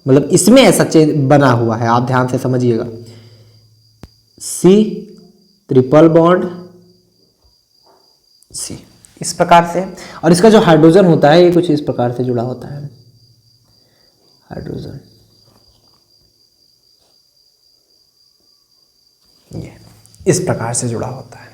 Speaker 1: मतलब इसमें ऐसा चेंज बना हुआ है, आप ध्यान से समझिएगा। C ट्रिपल बॉन्ड C इस प्रकार से, और इसका जो हाइड्रोजन होता है ये कुछ इस प्रकार से जुड़ा होता है। हाइड्रोजन ये इस प्रकार से जुड़ा होता है,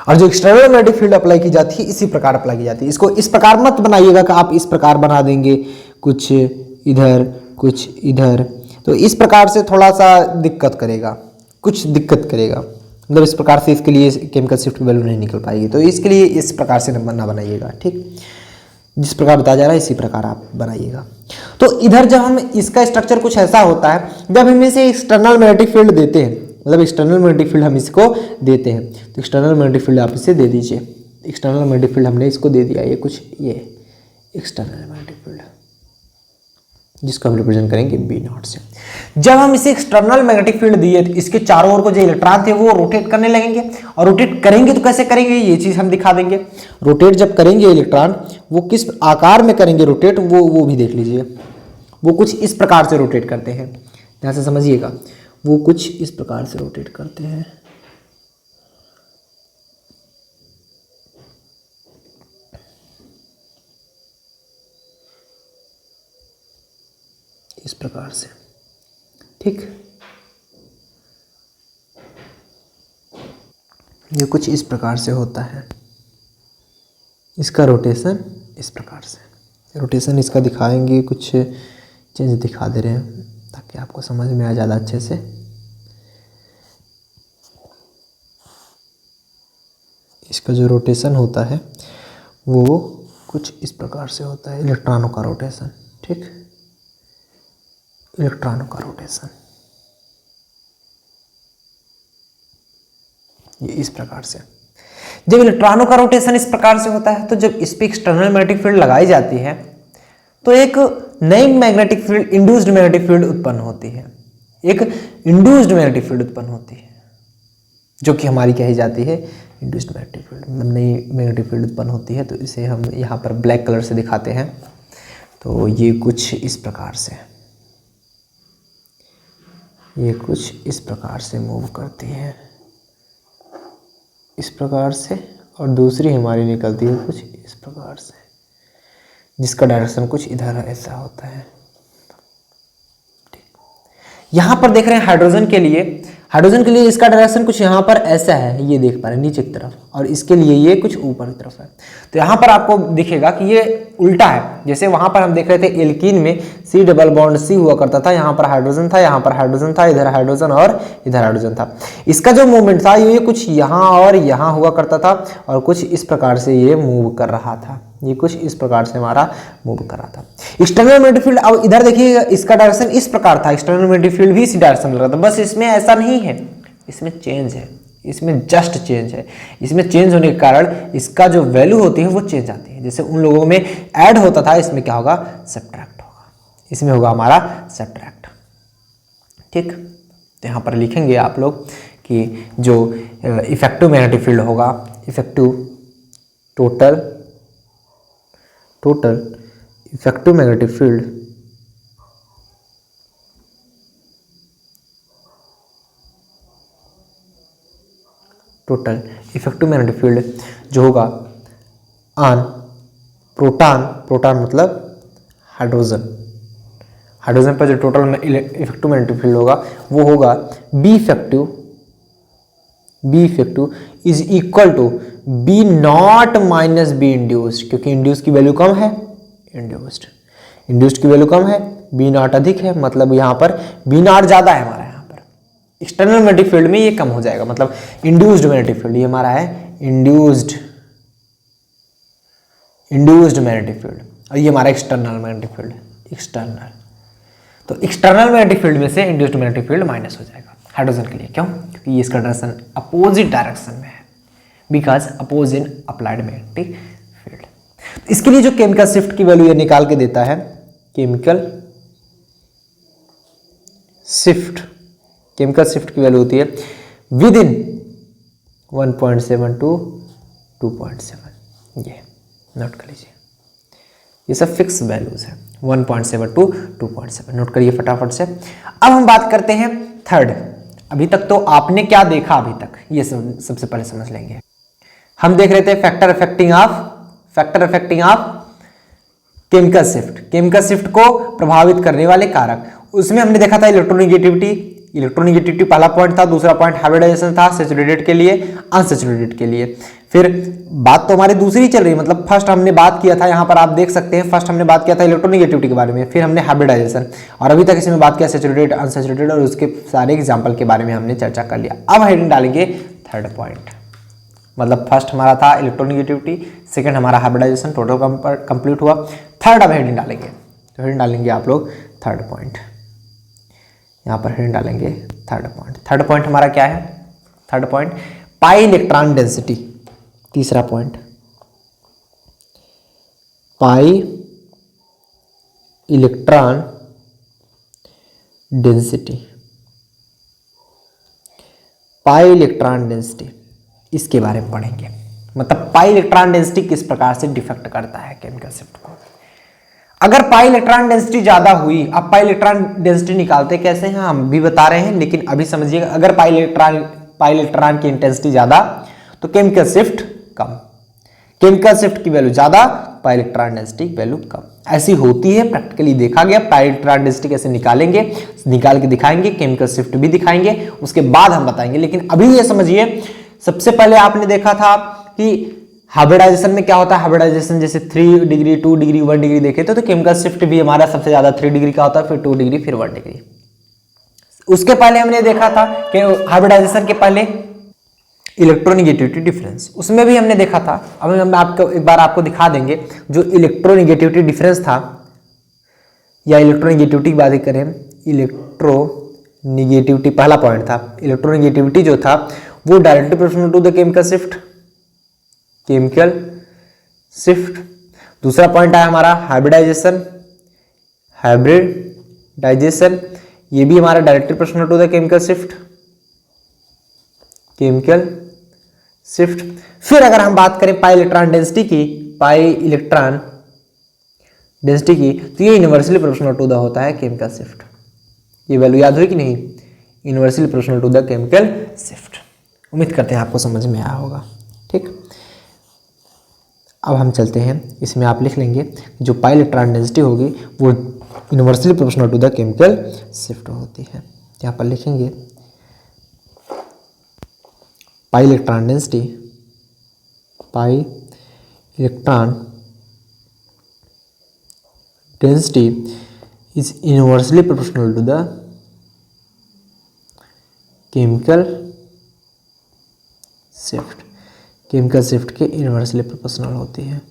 Speaker 1: और जो एक्सटर्नल मैग्नेटिक फील्ड अप्लाई की जाती है इसी प्रकार अप्लाई की जाती है। इसको इस प्रकार मत बनाइएगा कि आप इस प्रकार बना देंगे, कुछ इधर कुछ इधर, तो इस प्रकार से थोड़ा सा दिक्कत करेगा, कुछ दिक्कत करेगा, मतलब इस प्रकार से इसके लिए केमिकल शिफ्ट वैल्यू नहीं निकल पाएगी। तो इसके लिए इस प्रकार से ना बनाइएगा, ठीक, जिस प्रकार बताया जा रहा है इसी प्रकार आप बनाइएगा। तो इधर जब हम इसका स्ट्रक्चर कुछ ऐसा होता है, जब हम इसे एक्सटर्नल मैग्नेटिक फील्ड देते हैं, मतलब एक्सटर्नल मैग्नेटिक फील्ड हम इसको देते हैं, तो एक्सटर्नल मैग्नेटिक फील्ड आप इसे दे दीजिए। एक्सटर्नल मैग्नेटिक फील्ड हमने इसको दे दिया, ये कुछ ये एक्सटर्नल मैग्नेटिक फील्ड जिसको हम रिप्रेजेंट करेंगे B0 से। जब हम इसे एक्सटर्नल मैग्नेटिक फील्ड दिए तो इसके चारों ओर को जो इलेक्ट्रॉन थे वो रोटेट करने लगेंगे, और रोटेट करेंगे तो कैसे करेंगे ये चीज हम दिखा देंगे। रोटेट जब करेंगे इलेक्ट्रॉन, वो किस आकार में करेंगे रोटेट वो भी देख लीजिए। वो कुछ इस प्रकार से रोटेट करते हैं, ध्यान से समझिएगा, वो कुछ इस प्रकार से रोटेट करते हैं। इस प्रकार से, ठीक, ये कुछ इस प्रकार से होता है। इसका रोटेशन इस प्रकार से, रोटेशन इसका दिखाएंगे, कुछ चेंज दिखा दे रहे हैं ताकि आपको समझ में आ ज़्यादा अच्छे से। इसका जो रोटेशन होता है वो कुछ इस प्रकार से होता है, इलेक्ट्रॉनों का रोटेशन, ठीक, इलेक्ट्रॉनों का रोटेशन ये इस प्रकार से। जब इलेक्ट्रॉनों का रोटेशन इस प्रकार से होता है तो जब इस पे एक्सटर्नल मैग्नेटिक फील्ड लगाई जाती है तो एक नई magnetic field, induced magnetic field उत्पन्न होती है। एक इंड्यूस्ड मैग्नेटिक फील्ड उत्पन्न होती है जो कि हमारी कही जाती है इंड्यूस्ड मैग्नेटिक फील्ड, मतलब नई मैग्नेटिक फील्ड उत्पन्न होती है। तो इसे हम यहाँ पर ब्लैक कलर से दिखाते हैं। तो ये कुछ इस प्रकार से, ये कुछ इस प्रकार से मूव करती है, इस प्रकार से, और दूसरी हमारी निकलती है कुछ इस प्रकार से, जिसका डायरेक्शन कुछ इधर ऐसा होता है। यहाँ पर देख रहे हैं हाइड्रोजन के लिए इसका डायरेक्शन कुछ यहाँ पर ऐसा है, ये देख पा रहे हैं नीचे की तरफ, और इसके लिए ये कुछ ऊपर की तरफ है। तो यहाँ पर आपको दिखेगा कि ये उल्टा है। जैसे वहाँ पर हम देख रहे थे एल्कीन में C डबल बॉन्ड C हुआ करता था, यहाँ पर हाइड्रोजन था, यहाँ पर हाइड्रोजन था, इधर हाइड्रोजन और इधर हाइड्रोजन था। इसका जो मूवमेंट था ये कुछ यहाँ और यहाँ हुआ करता था, और कुछ इस प्रकार से ये मूव कर रहा था। ये कुछ इस प्रकार से हमारा मूव कर रहा था। एक्सटर्नल मैग्नेटिक फील्ड, अब इधर देखिए इसका डायरेक्शन इस प्रकार था, एक्सटर्नल मैग्नेटिक फील्ड भी इसी डायरेक्शन में लग रहा था, बस इसमें ऐसा नहीं है, इसमें चेंज है, इसमें जस्ट चेंज है। इसमें चेंज होने के कारण इसका जो वैल्यू होती है वो चेंज आती है। जैसे उन लोगों में ऐड होता था, इसमें क्या होगा, सब्ट्रैक्ट होगा, इसमें होगा हमारा सब्ट्रैक्ट। ठीक, तो यहाँ पर लिखेंगे आप लोग कि जो इफेक्टिव मैग्नेटिक फील्ड होगा, effective total effective magnetic field total effective magnetic field जो होगा ऑन प्रोटॉन मतलब हाइड्रोजन, हाइड्रोजन पर जो टोटल इफेक्टिव मैग्नेटिक फील्ड होगा वो होगा B effective is equal to B naught minus B induced, क्योंकि इंड्यूस की वैल्यू कम है, इंड्यूस्ड की वैल्यू कम है, बी नॉट अधिक है, मतलब यहाँ पर बी नॉट ज्यादा है हमारा। यहाँ पर एक्सटर्नल मैग्नेटिक फील्ड में ये कम हो जाएगा, मतलब इंड्यूस्ड मैग्नेटिक फील्ड, ये हमारा है इंड्यूस्ड मैग्नेटिक फील्ड, और ये हमारा एक्सटर्नल मैग्नेटिक फील्ड है, एक्सटर्नल। तो एक्सटर्नल मैग्नेटिक फील्ड में से इंड्यूस्ड मैग्नेटिक फील्ड माइनस हो जाएगा हाइड्रोजन के लिए। क्यों? क्योंकि ये इसका डायरेक्शन अपोजिट डायरेक्शन में है, because oppose in applied magnetic field. इसके लिए जो केमिकल शिफ्ट की वैल्यू ये निकाल के देता है, केमिकल शिफ्ट की वैल्यू होती है विद इन 1.7 to 2.7, ये नोट कर लीजिए, ये सब फिक्स वैल्यूज है, 1.7 to 2.7, नोट करिए फटाफट से। अब हम बात करते हैं थर्ड। अभी तक तो आपने क्या देखा, अभी तक ये सबसे पहले समझ लेंगे। हम देख रहे थे factor affecting of chemical shift को प्रभावित करने वाले कारक। उसमें हमने देखा था इलेक्ट्रोनेगेटिविटी पहला पॉइंट था, दूसरा पॉइंट हाइब्रिडाइजेशन था, सैचुरेटेड के लिए, अनसैचुरेटेड के लिए। फिर बात तो हमारी दूसरी चल रही है, मतलब फर्स्ट हमने बात किया था, यहाँ पर आप देख सकते हैं, फर्स्ट हमने बात किया था इलेक्ट्रोनेगेटिविटी के बारे में, फिर हमने हाइब्रिडाइजेशन, और अभी तक इसमें बात किया सैचुरेटेड, अनसैचुरेटेड, और उसके सारे एग्जाम्पल के बारे में हमने चर्चा कर लिया। अब हेडिंग डालेंगे थर्ड पॉइंट, मतलब फर्स्ट हमारा था इलेक्ट्रोनेगेटिविटी, सेकंड हमारा हाइब्रिडाइजेशन, टोटल कंप्लीट हुआ, थर्ड अब हेडिंग डालेंगे। तो हेडिंग डालेंगे आप लोग थर्ड पॉइंट, यहाँ पर हेडिंग डालेंगे थर्ड पॉइंट हमारा क्या है? थर्ड पॉइंट पाई इलेक्ट्रॉन डेंसिटी। तीसरा पॉइंट पाई इलेक्ट्रॉन डेंसिटी, इसके बारे में पढ़ेंगे। मतलब पाई इलेक्ट्रॉन डेंसिटी किस प्रकार से डिफेक्ट करता है केमिकल शिफ्ट को। अगर पाई इलेक्ट्रॉन डेंसिटी ज्यादा हुई, अब पाई इलेक्ट्रॉन डेंसिटी निकालते कैसे हैं हम भी बता रहे हैं, लेकिन अभी समझिएगा, अगर पाई इलेक्ट्रॉन की इंटेंसिटी ज्यादा तो केमिकल शिफ्ट कम, केमिकल शिफ्ट की वैल्यू ज्यादा, पाई इलेक्ट्रॉन डेंसिटी की वैल्यू कम। ऐसी होती है, प्रैक्टिकली देखा गया। पाई इलेक्ट्रॉन डेंसिटी कैसे निकालेंगे, निकाल के दिखाएंगे, केमिकल शिफ्ट भी दिखाएंगे, उसके बाद हम बताएंगे। लेकिन अभी ये समझिए, सबसे पहले आपने देखा था कि हाइब्रिडाइजेशन में क्या होता है। हाइब्रिडाइजेशन जैसे 3 डिग्री, 2 डिग्री, 1 डिग्री देखे तो केमिकल शिफ्ट भी हमारा सबसे ज्यादा 3 डिग्री का होता है, फिर 2 डिग्री, फिर 1 डिग्री। उसके पहले हमने देखा था कि हाइब्रिडाइजेशन के पहले इलेक्ट्रोनेगेटिविटी डिफरेंस, उसमें भी हमने देखा था। अब हम आपको एक बार आपको दिखा देंगे जो इलेक्ट्रोनेगेटिविटी डिफरेंस था, या इलेक्ट्रोनेगेटिविटी की बात करें, इलेक्ट्रोनेगेटिविटी पहला पॉइंट था। इलेक्ट्रोनेगेटिविटी जो था वो directly proportional to the chemical shift. दूसरा पॉइंट आया हमारा हाइब्रिडाइजेशन, ये भी हमारा directly proportional to the chemical shift. फिर अगर हम बात करें पाई इलेक्ट्रॉन डेंसिटी की, तो ये यूनिवर्सली प्रोपोर्शनल टू द होता है केमिकल शिफ्ट। ये वैल्यू याद हुई कि नहीं? Universally proportional to the chemical shift. उम्मीद करते हैं आपको समझ में आया होगा। ठीक, अब हम चलते हैं, इसमें आप लिख लेंगे जो पाई इलेक्ट्रॉन डेंसिटी होगी वो universally proportional to the chemical shift होती है। यहाँ पर लिखेंगे pi electron density is inversely proportional to the chemical shift। Chemical shift के इनवर्सली प्रोपोर्शनल होती है।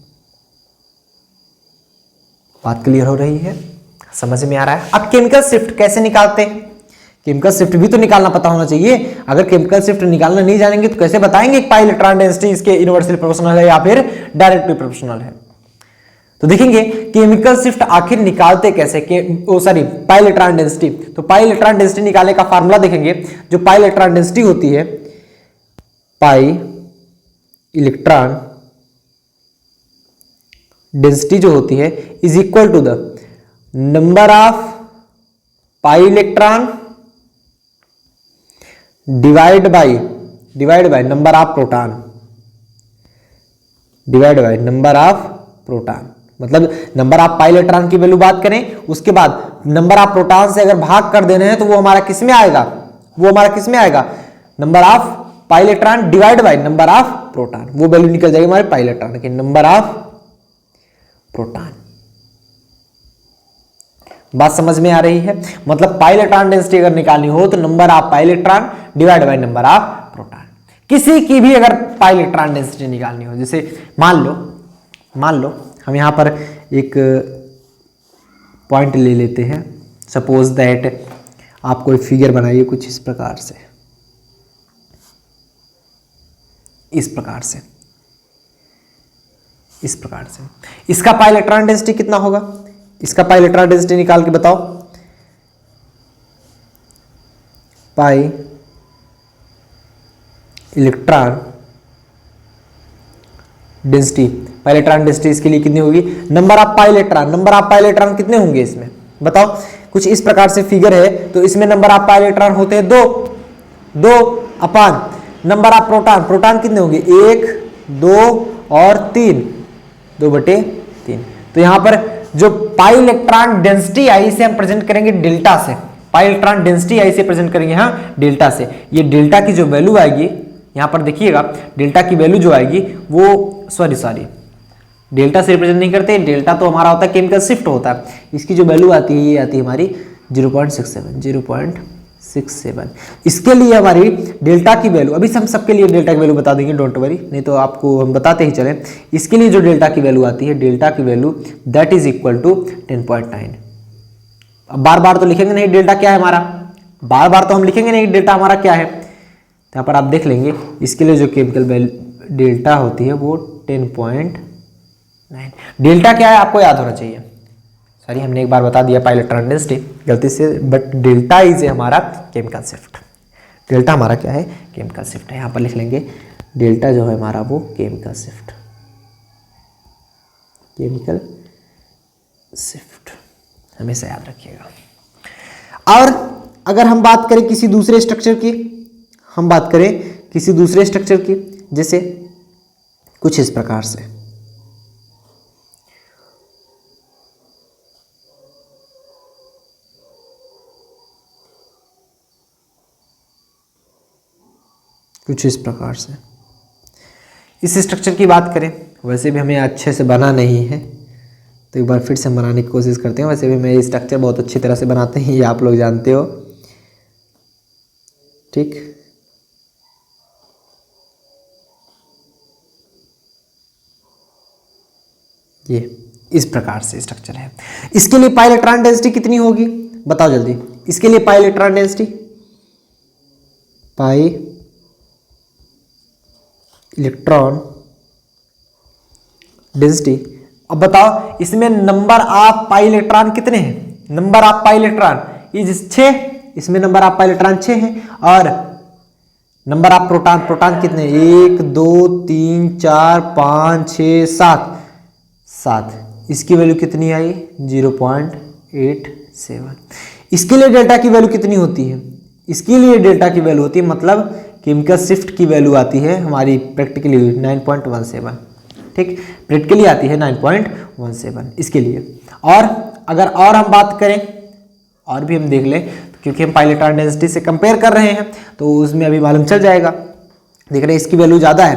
Speaker 1: बात क्लियर हो रही है, समझ में आ रहा है। अब केमिकल शिफ्ट कैसे निकालते हैं, केमिकल शिफ्ट भी तो निकालना पता होना चाहिए। अगर केमिकल शिफ्ट निकालना नहीं जानेंगे तो कैसे बताएंगे पाई इलेक्ट्रॉन डेंसिटी इसके इनवर्सली प्रोपोर्शनल है या फिर डायरेक्टली प्रोपोर्शनल है। तो देखेंगे केमिकल शिफ्ट आखिर निकालते कैसे के पाई इलेक्ट्रॉन डेंसिटी। तो पाई इलेक्ट्रॉन डेंसिटी निकालने का फार्मूला देखेंगे, जो पाई इलेक्ट्रॉन डेंसिटी होती है, पाई इलेक्ट्रॉन डेंसिटी जो होती है is equal to the number of pi electron divide by number of proton, divide by number of proton. मतलब नंबर ऑफ पाई इलेक्ट्रॉन की वैल्यू बात करें, उसके बाद नंबर ऑफ प्रोटॉन से अगर भाग कर देना है तो वो हमारा किस में आएगा, वो हमारा किस में आएगा, number of pi electron divide by number of proton. वो वैल्यू निकल जाएगी हमारे पाई इलेक्ट्रॉन की, नंबर ऑफ प्रोटॉन। बात समझ में आ रही है। मतलब पाई इलेक्ट्रॉन डेंसिटी अगर निकालनी हो तो number of pi electron divide by number of proton. किसी की भी अगर पाई इलेक्ट्रॉन डेंसिटी निकालनी हो, जैसे मान लो हम यहां पर एक पॉइंट ले लेते हैं, सपोज दैट आप कोई फिगर बनाइए कुछ इस प्रकार से, इस प्रकार से इसका पाई इलेक्ट्रॉन डेंसिटी कितना होगा, इसका पाई इलेक्ट्रॉन डेंसिटी निकाल के बताओ। पाई इलेक्ट्रॉन डेंसिटी, पाई इलेक्ट्रॉन डेंसिटी इसके लिए कितनी होगी, नंबर ऑफ पाई इलेक्ट्रॉन कितने होंगे इसमें बताओ। कुछ इस प्रकार से फिगर है, तो इसमें नंबर ऑफ पाई इलेक्ट्रॉन होते हैं दो अपान नंबर ऑफ प्रोटॉन कितने होंगे, 1 2 और 3, 2/3। तो यहां पर जो पाई इलेक्ट्रॉन डेंसिटी आई इसे हम प्रेजेंट करेंगे डेल्टा से, पाई इलेक्ट्रॉन डेंसिटी आई से प्रेजेंट करेंगे हाँ डेल्टा से। ये डेल्टा की जो वैल्यू आएगी यहां पर देखिएगा, डेल्टा की वैल्यू जो आएगी वो सॉरी डेल्टा से रिप्रेजेंट नहीं करते, डेल्टा तो हमारा होता है केमिकल शिफ्ट होता है। इसकी जो वैल्यू आती है ये आती है हमारी 0.67। इसके लिए हमारी डेल्टा की वैल्यू, अभी हम सबके लिए डेल्टा की वैल्यू बता देंगे, डोंट वरी, नहीं तो आपको हम बताते ही चले। इसके लिए जो डेल्टा की वैल्यू आती है, डेल्टा की value that is equal to 10.9। अब बार बार तो लिखेंगे नहीं डेल्टा क्या है हमारा, बार तो हम लिखेंगे नहीं डेल्टा हमारा क्या है। यहाँ पर आप देख लेंगे इसके लिए जो केमिकल डेल्टा होती है वो 10.9। डेल्टा क्या है आपको याद होना चाहिए, सॉरी हमने एक बार बता दिया पाई इलेक्ट्रॉन डेंसिटी गलती से, बट डेल्टा इज हमारा केमिकल शिफ्ट। डेल्टा हमारा क्या है, केमिकल शिफ्ट है। यहाँ पर लिख लेंगे डेल्टा जो है हमारा वो केमिकल शिफ्ट, हमेशा याद रखिएगा। और अगर हम बात करें किसी दूसरे स्ट्रक्चर की, जैसे कुछ इस प्रकार से, इस स्ट्रक्चर की बात करें, वैसे भी हमें अच्छे से बना नहीं है तो एक बार फिर से बनाने की कोशिश करते हैं। वैसे भी मैं ये स्ट्रक्चर बहुत अच्छी तरह से बनाते हैं, ये आप लोग जानते हो, ठीक। ये इस प्रकार से स्ट्रक्चर है। इसके लिए पाई इलेक्ट्रॉन डेंसिटी कितनी होगी बताओ जल्दी, इसके लिए पाई इलेक्ट्रॉन डेंसिटी, पाई इलेक्ट्रॉन डेंसिटी। अब बताओ इसमें नंबर ऑफ पाई इलेक्ट्रॉन कितने हैं, number of pi electron is 6, इसमें नंबर ऑफ पाई इलेक्ट्रॉन 6 है, और नंबर ऑफ प्रोटॉन कितने, 1 2 3 4 5 6 7। इसकी वैल्यू कितनी आई 0.87। इसके लिए डेल्टा की वैल्यू कितनी होती है, इसके लिए डेल्टा की वैल्यू होती है, मतलब केमिकल शिफ्ट की वैल्यू आती है हमारी प्रैक्टिकली 9.17, ठीक, प्रैक्टिकली आती है 9.17 इसके लिए। और अगर और हम बात करें, और भी हम देख लें, तो क्योंकि हम पाई इलेक्ट्रॉन डेंसिटी से कंपेयर कर रहे हैं तो उसमें अभी मालूम चल जाएगा। देख रहे हैं इसकी वैल्यू ज़्यादा है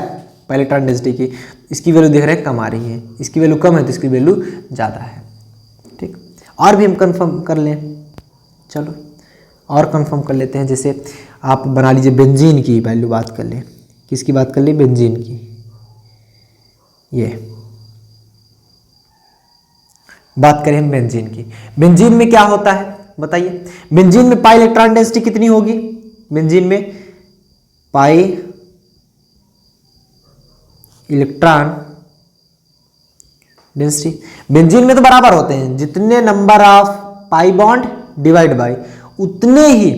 Speaker 1: पाई इलेक्ट्रॉन डेंसिटी की, इसकी वैल्यू देख रहे हैं कम आ रही है, इसकी वैल्यू कम है तो इसकी वैल्यू ज़्यादा है, ठीक। और भी हम कंफर्म कर लें, चलो और कंफर्म कर लेते हैं। जैसे आप बना लीजिए बेंजीन की वैल्यू बात कर लें, किसकी बात कर ली, बेंजीन की, ये बात करें हम बेंजीन की, बेंजीन में क्या होता है बताइए। बेंजीन में पाई इलेक्ट्रॉन डेंसिटी कितनी होगी, बेंजीन में पाई इलेक्ट्रॉन डेंसिटी, बेंजीन में तो बराबर होते हैं, जितने number of pi bond divide by उतने ही,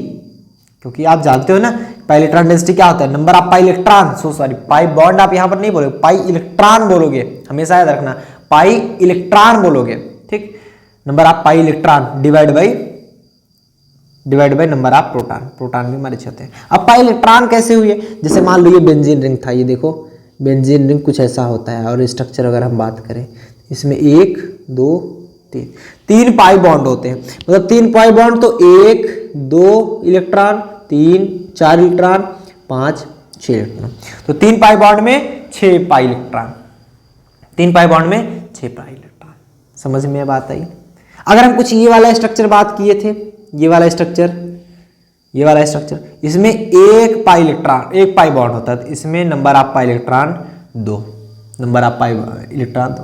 Speaker 1: क्योंकि आप जानते हो ना पाई इलेक्ट्रॉन डेंसिटी क्या होता है, number of pi electron, sorry pi bond आप यहां पर नहीं बोलोगे, पाई इलेक्ट्रॉन बोलोगे, हमेशा याद रखना पाई इलेक्ट्रॉन बोलोगे, ठीक। Number of pi electron divide by number of proton, proton भी हमारे होते हैं। अब पाई इलेक्ट्रॉन कैसे हुए, जैसे मान लो ये बेंजीन रिंग था, ये देखो बेंजीन रिंग कुछ ऐसा होता है, और स्ट्रक्चर अगर हम बात करें इसमें 1 2 3 3 पाई बॉन्ड होते हैं, मतलब 3 पाई बॉन्ड तो 1 2 इलेक्ट्रॉन 3 4 इलेक्ट्रॉन 5 6 इलेक्ट्रॉन, तो 3 पाई बॉन्ड में 6 पाई इलेक्ट्रॉन, 3 पाई बॉन्ड में 6 पाई इलेक्ट्रॉन, समझ में बात आई। अगर हम कुछ ये वाला स्ट्रक्चर बात किए थे, ये वाला स्ट्रक्चर इसमें 1 पाई इलेक्ट्रॉन 1 पाई बॉन्ड होता है, इसमें number of pi electron 2, number of pi electron 2।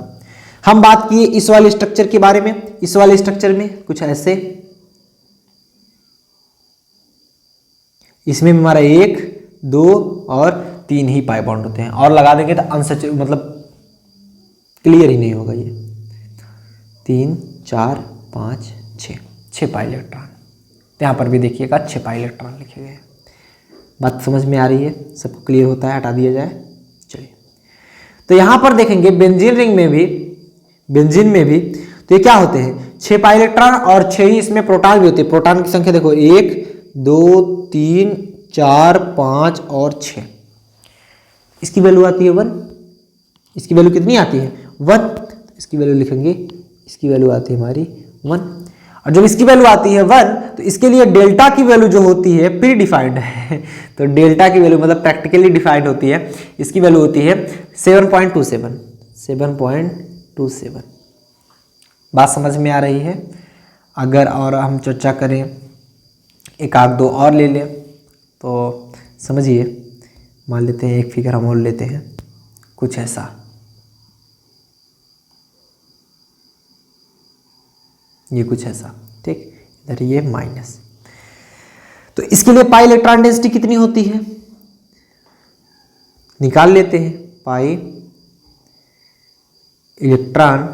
Speaker 1: हम बात किए इस वाले स्ट्रक्चर के बारे में, इस वाले स्ट्रक्चर में कुछ ऐसे, इसमें हमारा 1 2 और 3 ही पाई बॉन्ड होते हैं, और लगा देंगे तो अनसैचुरेटेड मतलब क्लियर ही नहीं होगा, ये 3 4 5 6 पाई इलेक्ट्रॉन, यहाँ पर भी देखिएगा 6 पाई इलेक्ट्रॉन लिखे गए। बात समझ में आ रही है, सबको क्लियर होता है, हटा दिया जाए। चलिए तो यहाँ पर देखेंगे बेंजीन रिंग में भी, बेंजीन में भी तो ये क्या होते हैं 6 पाई इलेक्ट्रॉन और 6 ही इसमें प्रोटॉन भी होते हैं। प्रोटॉन की संख्या देखो 1 2 3 4 5 और 6, इसकी वैल्यू आती है 1, इसकी वैल्यू कितनी आती है 1, इसकी वैल्यू लिखेंगे, इसकी वैल्यू आती है हमारी 1, और जब इसकी वैल्यू आती है 1 तो इसके लिए डेल्टा की वैल्यू जो होती है प्री डिफाइंड है तो डेल्टा की वैल्यू मतलब प्रैक्टिकली डिफाइंड होती है, इसकी वैल्यू होती है 7.27। बात समझ में आ रही है। अगर और हम चर्चा करें एक आध दो और ले लें तो समझिए, मान लेते हैं एक फिगर हम और लेते हैं कुछ ऐसा, ये कुछ ऐसा, ठीक, इधर ये माइनस, तो इसके लिए पाई इलेक्ट्रॉन डेंसिटी कितनी होती है निकाल लेते हैं। पाई इलेक्ट्रॉन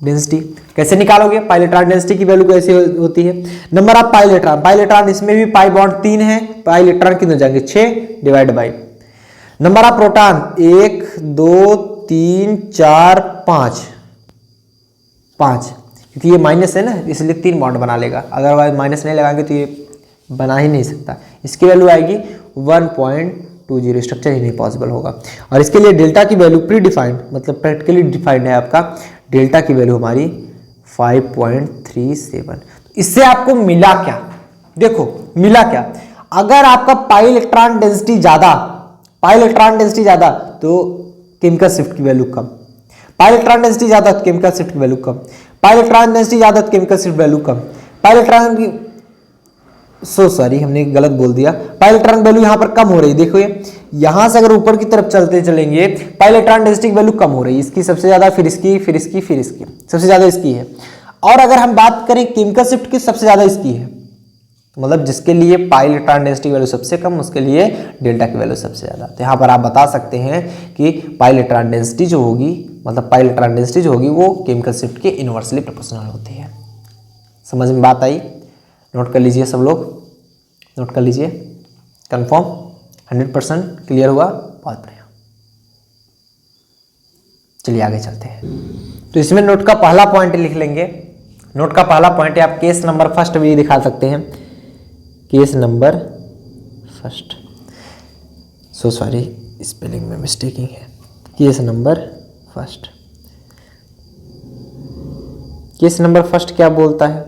Speaker 1: डेंसिटी कैसे निकालोगे, पाई इलेक्ट्रॉन डेंसिटी की वैल्यू कैसे होती है, नंबर ऑफ पाई इलेक्ट्रॉन इसमें भी पाई बॉन्ड 3 है, पाई इलेक्ट्रॉन कितने हो जाएंगे 6 divide by number of proton 1 2 3 4 5, क्योंकि ये माइनस है ना इसलिए 3 बॉन्ड बना लेगा, अदरवाइज माइनस नहीं लगाएंगे तो ये बना ही नहीं सकता। इसकी वैल्यू आएगी 1.20, स्ट्रक्चर ही नहीं पॉसिबल होगा। और इसके लिए डेल्टा की वैल्यू प्री डिफाइंड मतलब प्रैक्टिकली डिफाइंड है आपका, डेल्टा की वैल्यू हमारी 5.37। इससे आपको मिला क्या, देखो मिला क्या, अगर आपका पाई इलेक्ट्रॉन डेंसिटी ज्यादा तो केमिकल शिफ्ट की वैल्यू कम, पाई इलेक्ट्रॉन डेंसिटी ज्यादा तो केमिकल शिफ्ट की वैल्यू कम, पाई इलेक्ट्रॉन डेंसिटी ज्यादा तो केमिकल शिफ्ट वैल्यू कम, पाई इलेक्ट्रॉन की सॉरी हमने गलत बोल दिया, पाई इलेक्ट्रॉन वैल्यू यहां पर कम हो रही है, देखो ये यहां से अगर ऊपर की तरफ चलेंगे पाई इलेक्ट्रॉन डेंसिटी की वैल्यू कम हो रही है, इसकी सबसे ज्यादा, फिर इसकी सबसे ज्यादा इसकी है। और अगर हम बात करें केमिकल शिफ्ट की, सबसे ज्यादा इसकी है, मतलब जिसके लिए पाई इलेक्ट्रॉन डेंसिटी वैल्यू सबसे कम उसके लिए डेल्टा की वैल्यू सबसे ज्यादा। तो यहाँ पर आप बता सकते हैं कि पाई इलेक्ट्रॉन डेंसिटी जो होगी, मतलब पाई इलेक्ट्रॉन डेंसिटी जो होगी वो केमिकल शिफ्ट के इनवर्सली प्रोपोर्शनल होती है। समझ में बात आई, नोट कर लीजिए सब लोग, नोट कर लीजिए, कंफर्म 100% क्लियर हुआ, बहुत बढ़िया। चलिए आगे चलते हैं। तो इसमें नोट का पहला पॉइंट लिख लेंगे, नोट का पहला पॉइंट है, आप केस नंबर फर्स्ट भी दिखा सकते हैं, case number first, so sorry spelling में मिस्टेकिंग है, case number first. Case number first क्या बोलता है,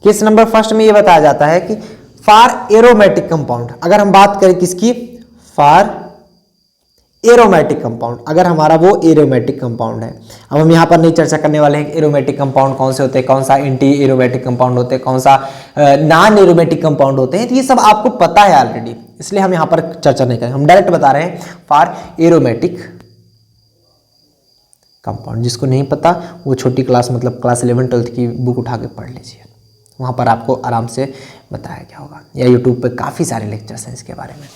Speaker 1: केस नंबर फर्स्ट में यह बताया जाता है कि फॉर एरोमेटिक कंपाउंड, अगर हम बात करें किसकी, फॉर एरोमेटिक कंपाउंड, अगर हमारा वो एरोमेटिक कंपाउंड है। अब हम यहाँ पर नहीं चर्चा करने वाले हैं कि एरोमेटिक कंपाउंड कौन से होते हैं, कौन सा एंटी एरोमेटिक कंपाउंड होते हैं, कौन सा नॉन एरोमेटिक कंपाउंड होते हैं, तो ये सब आपको पता है ऑलरेडी, इसलिए हम यहाँ पर चर्चा नहीं करें, हम डायरेक्ट बता रहे हैं फॉर एरोमेटिक कंपाउंड। जिसको नहीं पता वो छोटी क्लास मतलब क्लास 11 12 की बुक उठा के पढ़ लीजिए, वहाँ पर आपको आराम से बताया गया होगा, या यूट्यूब पे काफ़ी सारे लेक्चर्स हैं इसके बारे में।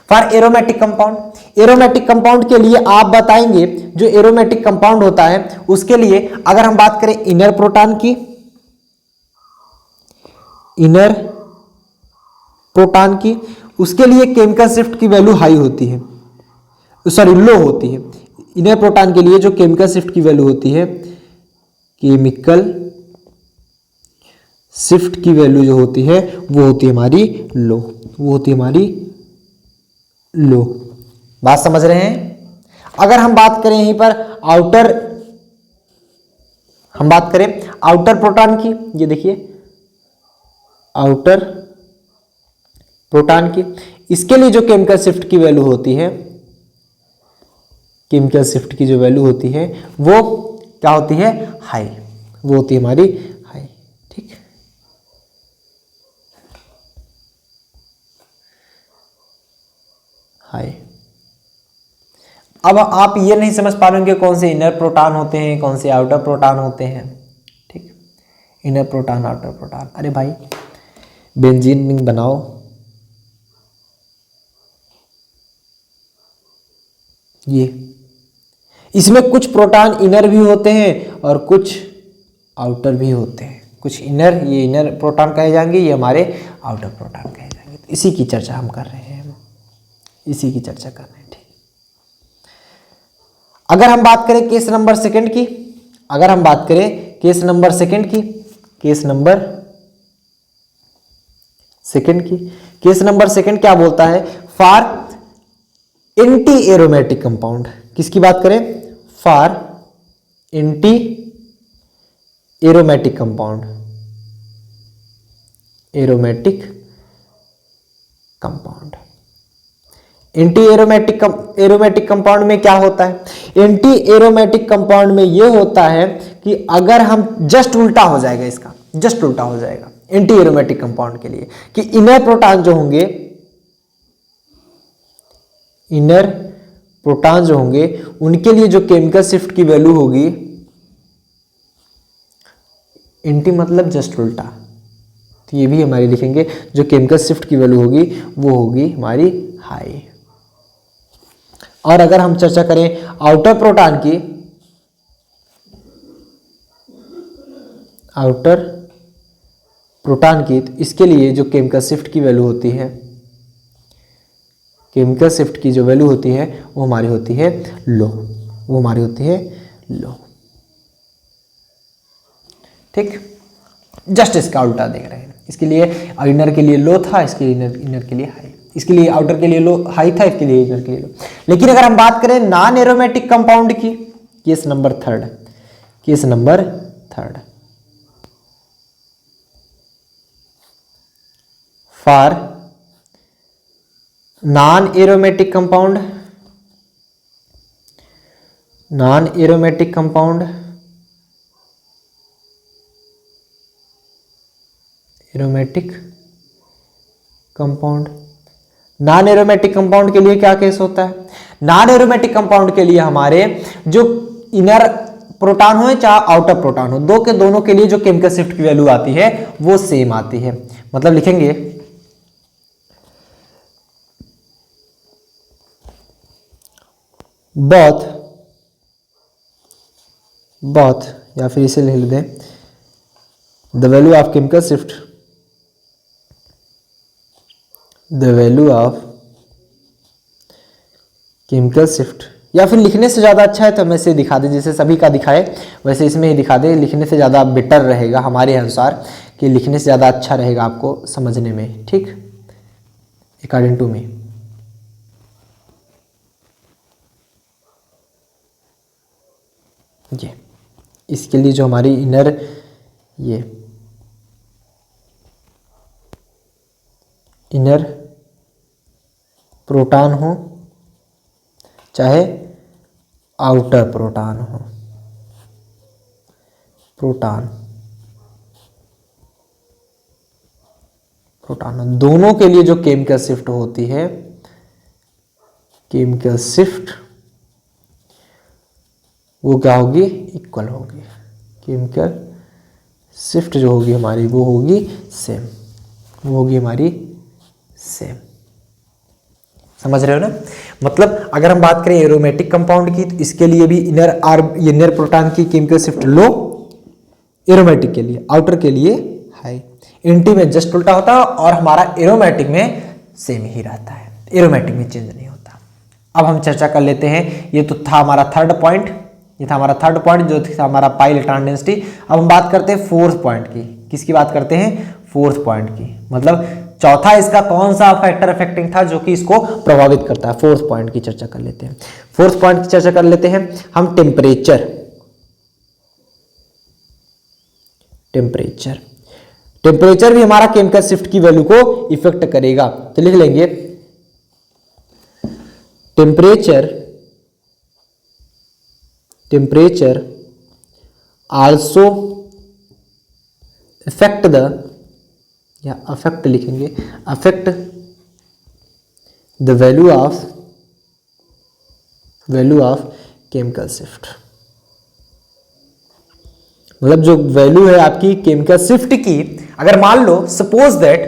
Speaker 1: For aromatic compound, aromatic compound के लिए आप बताएंगे जो एरोमेटिक कंपाउंड होता है उसके लिए अगर हम बात करें इनर प्रोटॉन की, इनर प्रोटॉन की, उसके लिए केमिकल शिफ्ट की वैल्यू हाई होती है, सॉरी लो होती है। इनर प्रोटॉन के लिए जो केमिकल शिफ्ट की वैल्यू होती है, केमिकल शिफ्ट की वैल्यू जो होती है वो होती है हमारी लो, वो होती है हमारी लो। बात समझ रहे हैं। अगर हम बात करें यहीं पर आउटर, हम बात करें आउटर प्रोटॉन की, ये देखिए आउटर प्रोटॉन की, इसके लिए जो केमिकल शिफ्ट की वैल्यू होती है, केमिकल शिफ्ट की जो वैल्यू होती है वो क्या होती है, हाई, वो होती है हमारी हाई। ठीक, हाई। अब आप ये नहीं समझ पा रहे होंगे कौन से इनर प्रोटॉन होते हैं, कौन से आउटर प्रोटॉन होते हैं। ठीक, इनर प्रोटॉन, आउटर प्रोटॉन। अरे भाई बेंजीन रिंग बनाओ, ये इसमें कुछ प्रोटॉन इनर भी होते हैं और कुछ आउटर भी होते हैं। कुछ इनर, ये इनर प्रोटॉन कहे जाएंगे, ये हमारे आउटर प्रोटॉन कहे जाएंगे। तो इसी की चर्चा हम कर रहे हैं, इसी की चर्चा कर रहे हैं। ठीक, अगर हम बात करें केस नंबर सेकंड की, अगर हम बात करें केस नंबर सेकंड की, केस नंबर सेकंड की, केस नंबर सेकंड क्या बोलता है, फॉर एंटी एरोमेटिक कंपाउंड। किसकी बात करें, for anti aromatic compound, aromatic compound. Anti aromatic compound में क्या होता है, एंटी एरोमेटिक कंपाउंड में यह होता है कि अगर हम जस्ट उल्टा हो जाएगा, इसका जस्ट उल्टा हो जाएगा एंटी एरोमेटिक कंपाउंड के लिए, कि इनर प्रोटॉन जो होंगे, इनर प्रोटॉन जो होंगे उनके लिए जो केमिकल शिफ्ट की वैल्यू होगी, एंटी मतलब जस्ट उल्टा, तो ये भी हमारी लिखेंगे, जो केमिकल शिफ्ट की वैल्यू होगी वो होगी हमारी हाई। और अगर हम चर्चा करें आउटर प्रोटॉन की, आउटर प्रोटॉन की, तो इसके लिए जो केमिकल शिफ्ट की वैल्यू होती है, केमिकल शिफ्ट की जो वैल्यू होती है वो हमारी होती है लो, वो हमारी होती है लो। ठीक, जस्ट इसका उल्टा देख रहे हैं। इसके लिए इनर के लिए लो था, इसके इनर के लिए हाई, इसके लिए आउटर के लिए लो हाई था, इसके लिए इनर के लिए लो। लेकिन अगर हम बात करें नॉन एरोमेटिक कंपाउंड की, case number third, case number third, for non aromatic compound, non aromatic compound, aromatic compound, non aromatic compound के लिए क्या केस होता है, नॉन एरोमेटिक कंपाउंड के लिए हमारे जो इनर प्रोटॉन हो चाहे आउटर प्रोटॉन हो, दो के दोनों के लिए जो केमिकल शिफ्ट की वैल्यू आती है वो सेम आती है। मतलब लिखेंगे both, both, या फिर इसे लिख दें the value of chemical shift, the value of chemical shift, या फिर लिखने से ज़्यादा अच्छा है तो हम इसे दिखा दें, जैसे सभी का दिखाए वैसे इसमें ही दिखा दें। लिखने से ज़्यादा बेटर रहेगा हमारे अनुसार, कि लिखने से ज़्यादा अच्छा रहेगा आपको समझने में। ठीक, अकॉर्डिंग टू मी। ये इसके लिए जो हमारी इनर, ये इनर प्रोटॉन हो चाहे आउटर प्रोटॉन हो, प्रोटॉन प्रोटॉन दोनों के लिए जो केमिकल शिफ्ट होती है, केमिकल शिफ्ट वो क्या होगी, इक्वल होगी। केमिकल शिफ्ट जो होगी हमारी वो होगी सेम, वो होगी हमारी सेम। समझ रहे हो ना? मतलब अगर हम बात करें एरोमेटिक कंपाउंड की तो इसके लिए भी इनर प्रोटॉन की केमिकल शिफ्ट लो, एरोमेटिक के लिए, आउटर के लिए हाई। एंटी में जस्ट उल्टा होता है और हमारा एरोमेटिक में सेम ही रहता है, एरोमेटिक में चेंज नहीं होता। अब हम चर्चा कर लेते हैं, ये तो था हमारा थर्ड पॉइंट, ये था हमारा थर्ड पॉइंट जो था हमारा पाई इलेक्ट्रॉन डेंसिटी। अब हम बात करते हैं फोर्थ पॉइंट की। किसकी बात करते हैं? फोर्थ पॉइंट की। मतलब चौथा इसका कौन सा फैक्टर अफेक्टिंग था जो कि इसको प्रभावित करता है। फोर्थ पॉइंट की चर्चा कर लेते हैं। फोर्थ पॉइंट की चर्चा कर लेते हैं हम, टेम्परेचर। टेम्परेचर टेम्परेचर भी हमारा केमिकल शिफ्ट की वैल्यू को इफेक्ट करेगा। तो लिख लेंगे टेम्परेचर आल्सो अफेक्ट द, या अफेक्ट लिखेंगे, affect the value of chemical shift. मतलब जो वैल्यू है आपकी केमिकल शिफ्ट की, अगर मान लो suppose that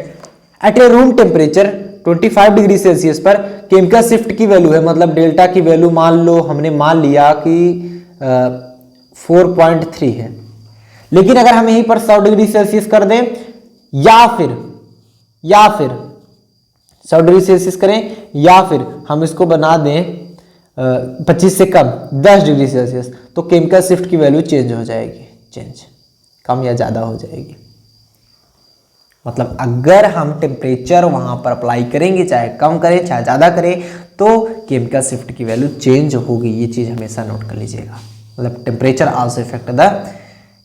Speaker 1: at a room temperature 25 degree celsius पर केमिकल शिफ्ट की वैल्यू है, मतलब डेल्टा की वैल्यू मान लो हमने मान लिया कि 4.3 है। लेकिन अगर हम यहीं पर 100 डिग्री सेल्सियस कर दें या फिर 100 डिग्री सेल्सियस करें, या फिर हम इसको बना दें 25 से कम 10 डिग्री सेल्सियस, तो केमिकल शिफ्ट की वैल्यू चेंज हो जाएगी, कम या ज्यादा हो जाएगी। मतलब अगर हम टेम्परेचर वहां पर अप्लाई करेंगे, चाहे कम करें चाहे ज्यादा करें, तो केमिकल शिफ्ट की वैल्यू चेंज होगी। ये चीज हमेशा नोट कर लीजिएगा। मतलब temperature also effect the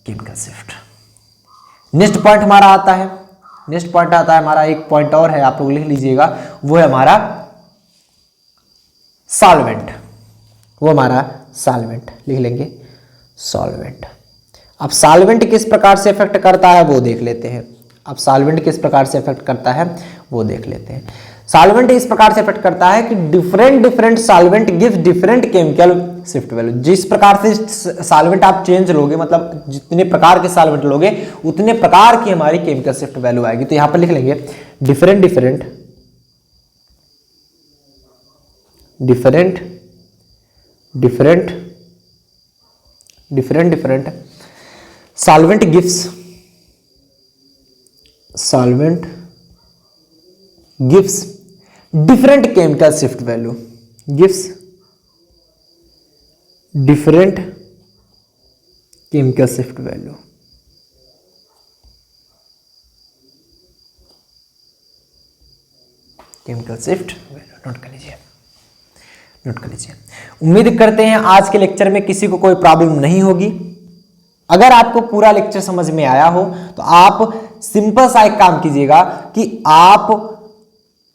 Speaker 1: chemical shift. Next point हमारा आता है, हमारा एक पॉइंट और है, आप लोग लिख लीजिएगा, वो है हमारा सॉल्वेंट। वो हमारा सॉल्वेंट लिख लेंगे, सॉल्वेंट। अब सॉल्वेंट किस प्रकार से इफेक्ट करता है वो देख लेते हैं। सॉल्वेंट इस प्रकार से इफेक्ट करता है कि different solvent gives different chemical shift value. जिस प्रकार से सॉल्वेंट आप चेंज लोगे, मतलब जितने प्रकार के सॉल्वेंट लोगे उतने प्रकार की हमारी केमिकल शिफ्ट वैल्यू आएगी। तो यहां पर लिख लेंगे different solvent gives different chemical shift value, chemical shift note कर लीजिए। उम्मीद करते हैं आज के लेक्चर में किसी को कोई प्रॉब्लम नहीं होगी। अगर आपको पूरा लेक्चर समझ में आया हो तो आप सिंपल सा एक काम कीजिएगा कि आप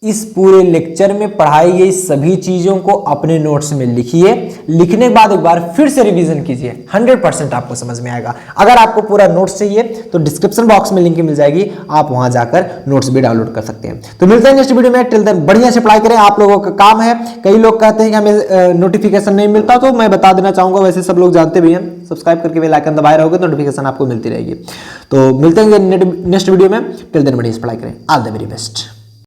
Speaker 1: इस पूरे लेक्चर में पढ़ाई गई सभी चीजों को अपने नोट्स में लिखिए। लिखने के बाद एक बार फिर से रिवीजन कीजिए, 100% आपको समझ में आएगा। अगर आपको पूरा नोट्स चाहिए तो डिस्क्रिप्शन बॉक्स में लिंक मिल जाएगी, आप वहां जाकर नोट्स भी डाउनलोड कर सकते हैं। तो मिलते हैं नेक्स्ट वीडियो में। टिल देन बढ़िया से पढ़ाई करें, आप लोगों का काम है। कई लोग कहते हैं कि हमें नोटिफिकेशन नहीं मिलता, तो मैं बता देना चाहूंगा, वैसे सब लोग जानते भी हैं, सब्सक्राइब करके बेल आइकन दबाए रहोगे तो नोटिफिकेशन आपको मिलती रहेगी। तो मिलते हैं नेक्स्ट वीडियो में। टिल देन बढ़िया से पढ़ाई करें। All the very best.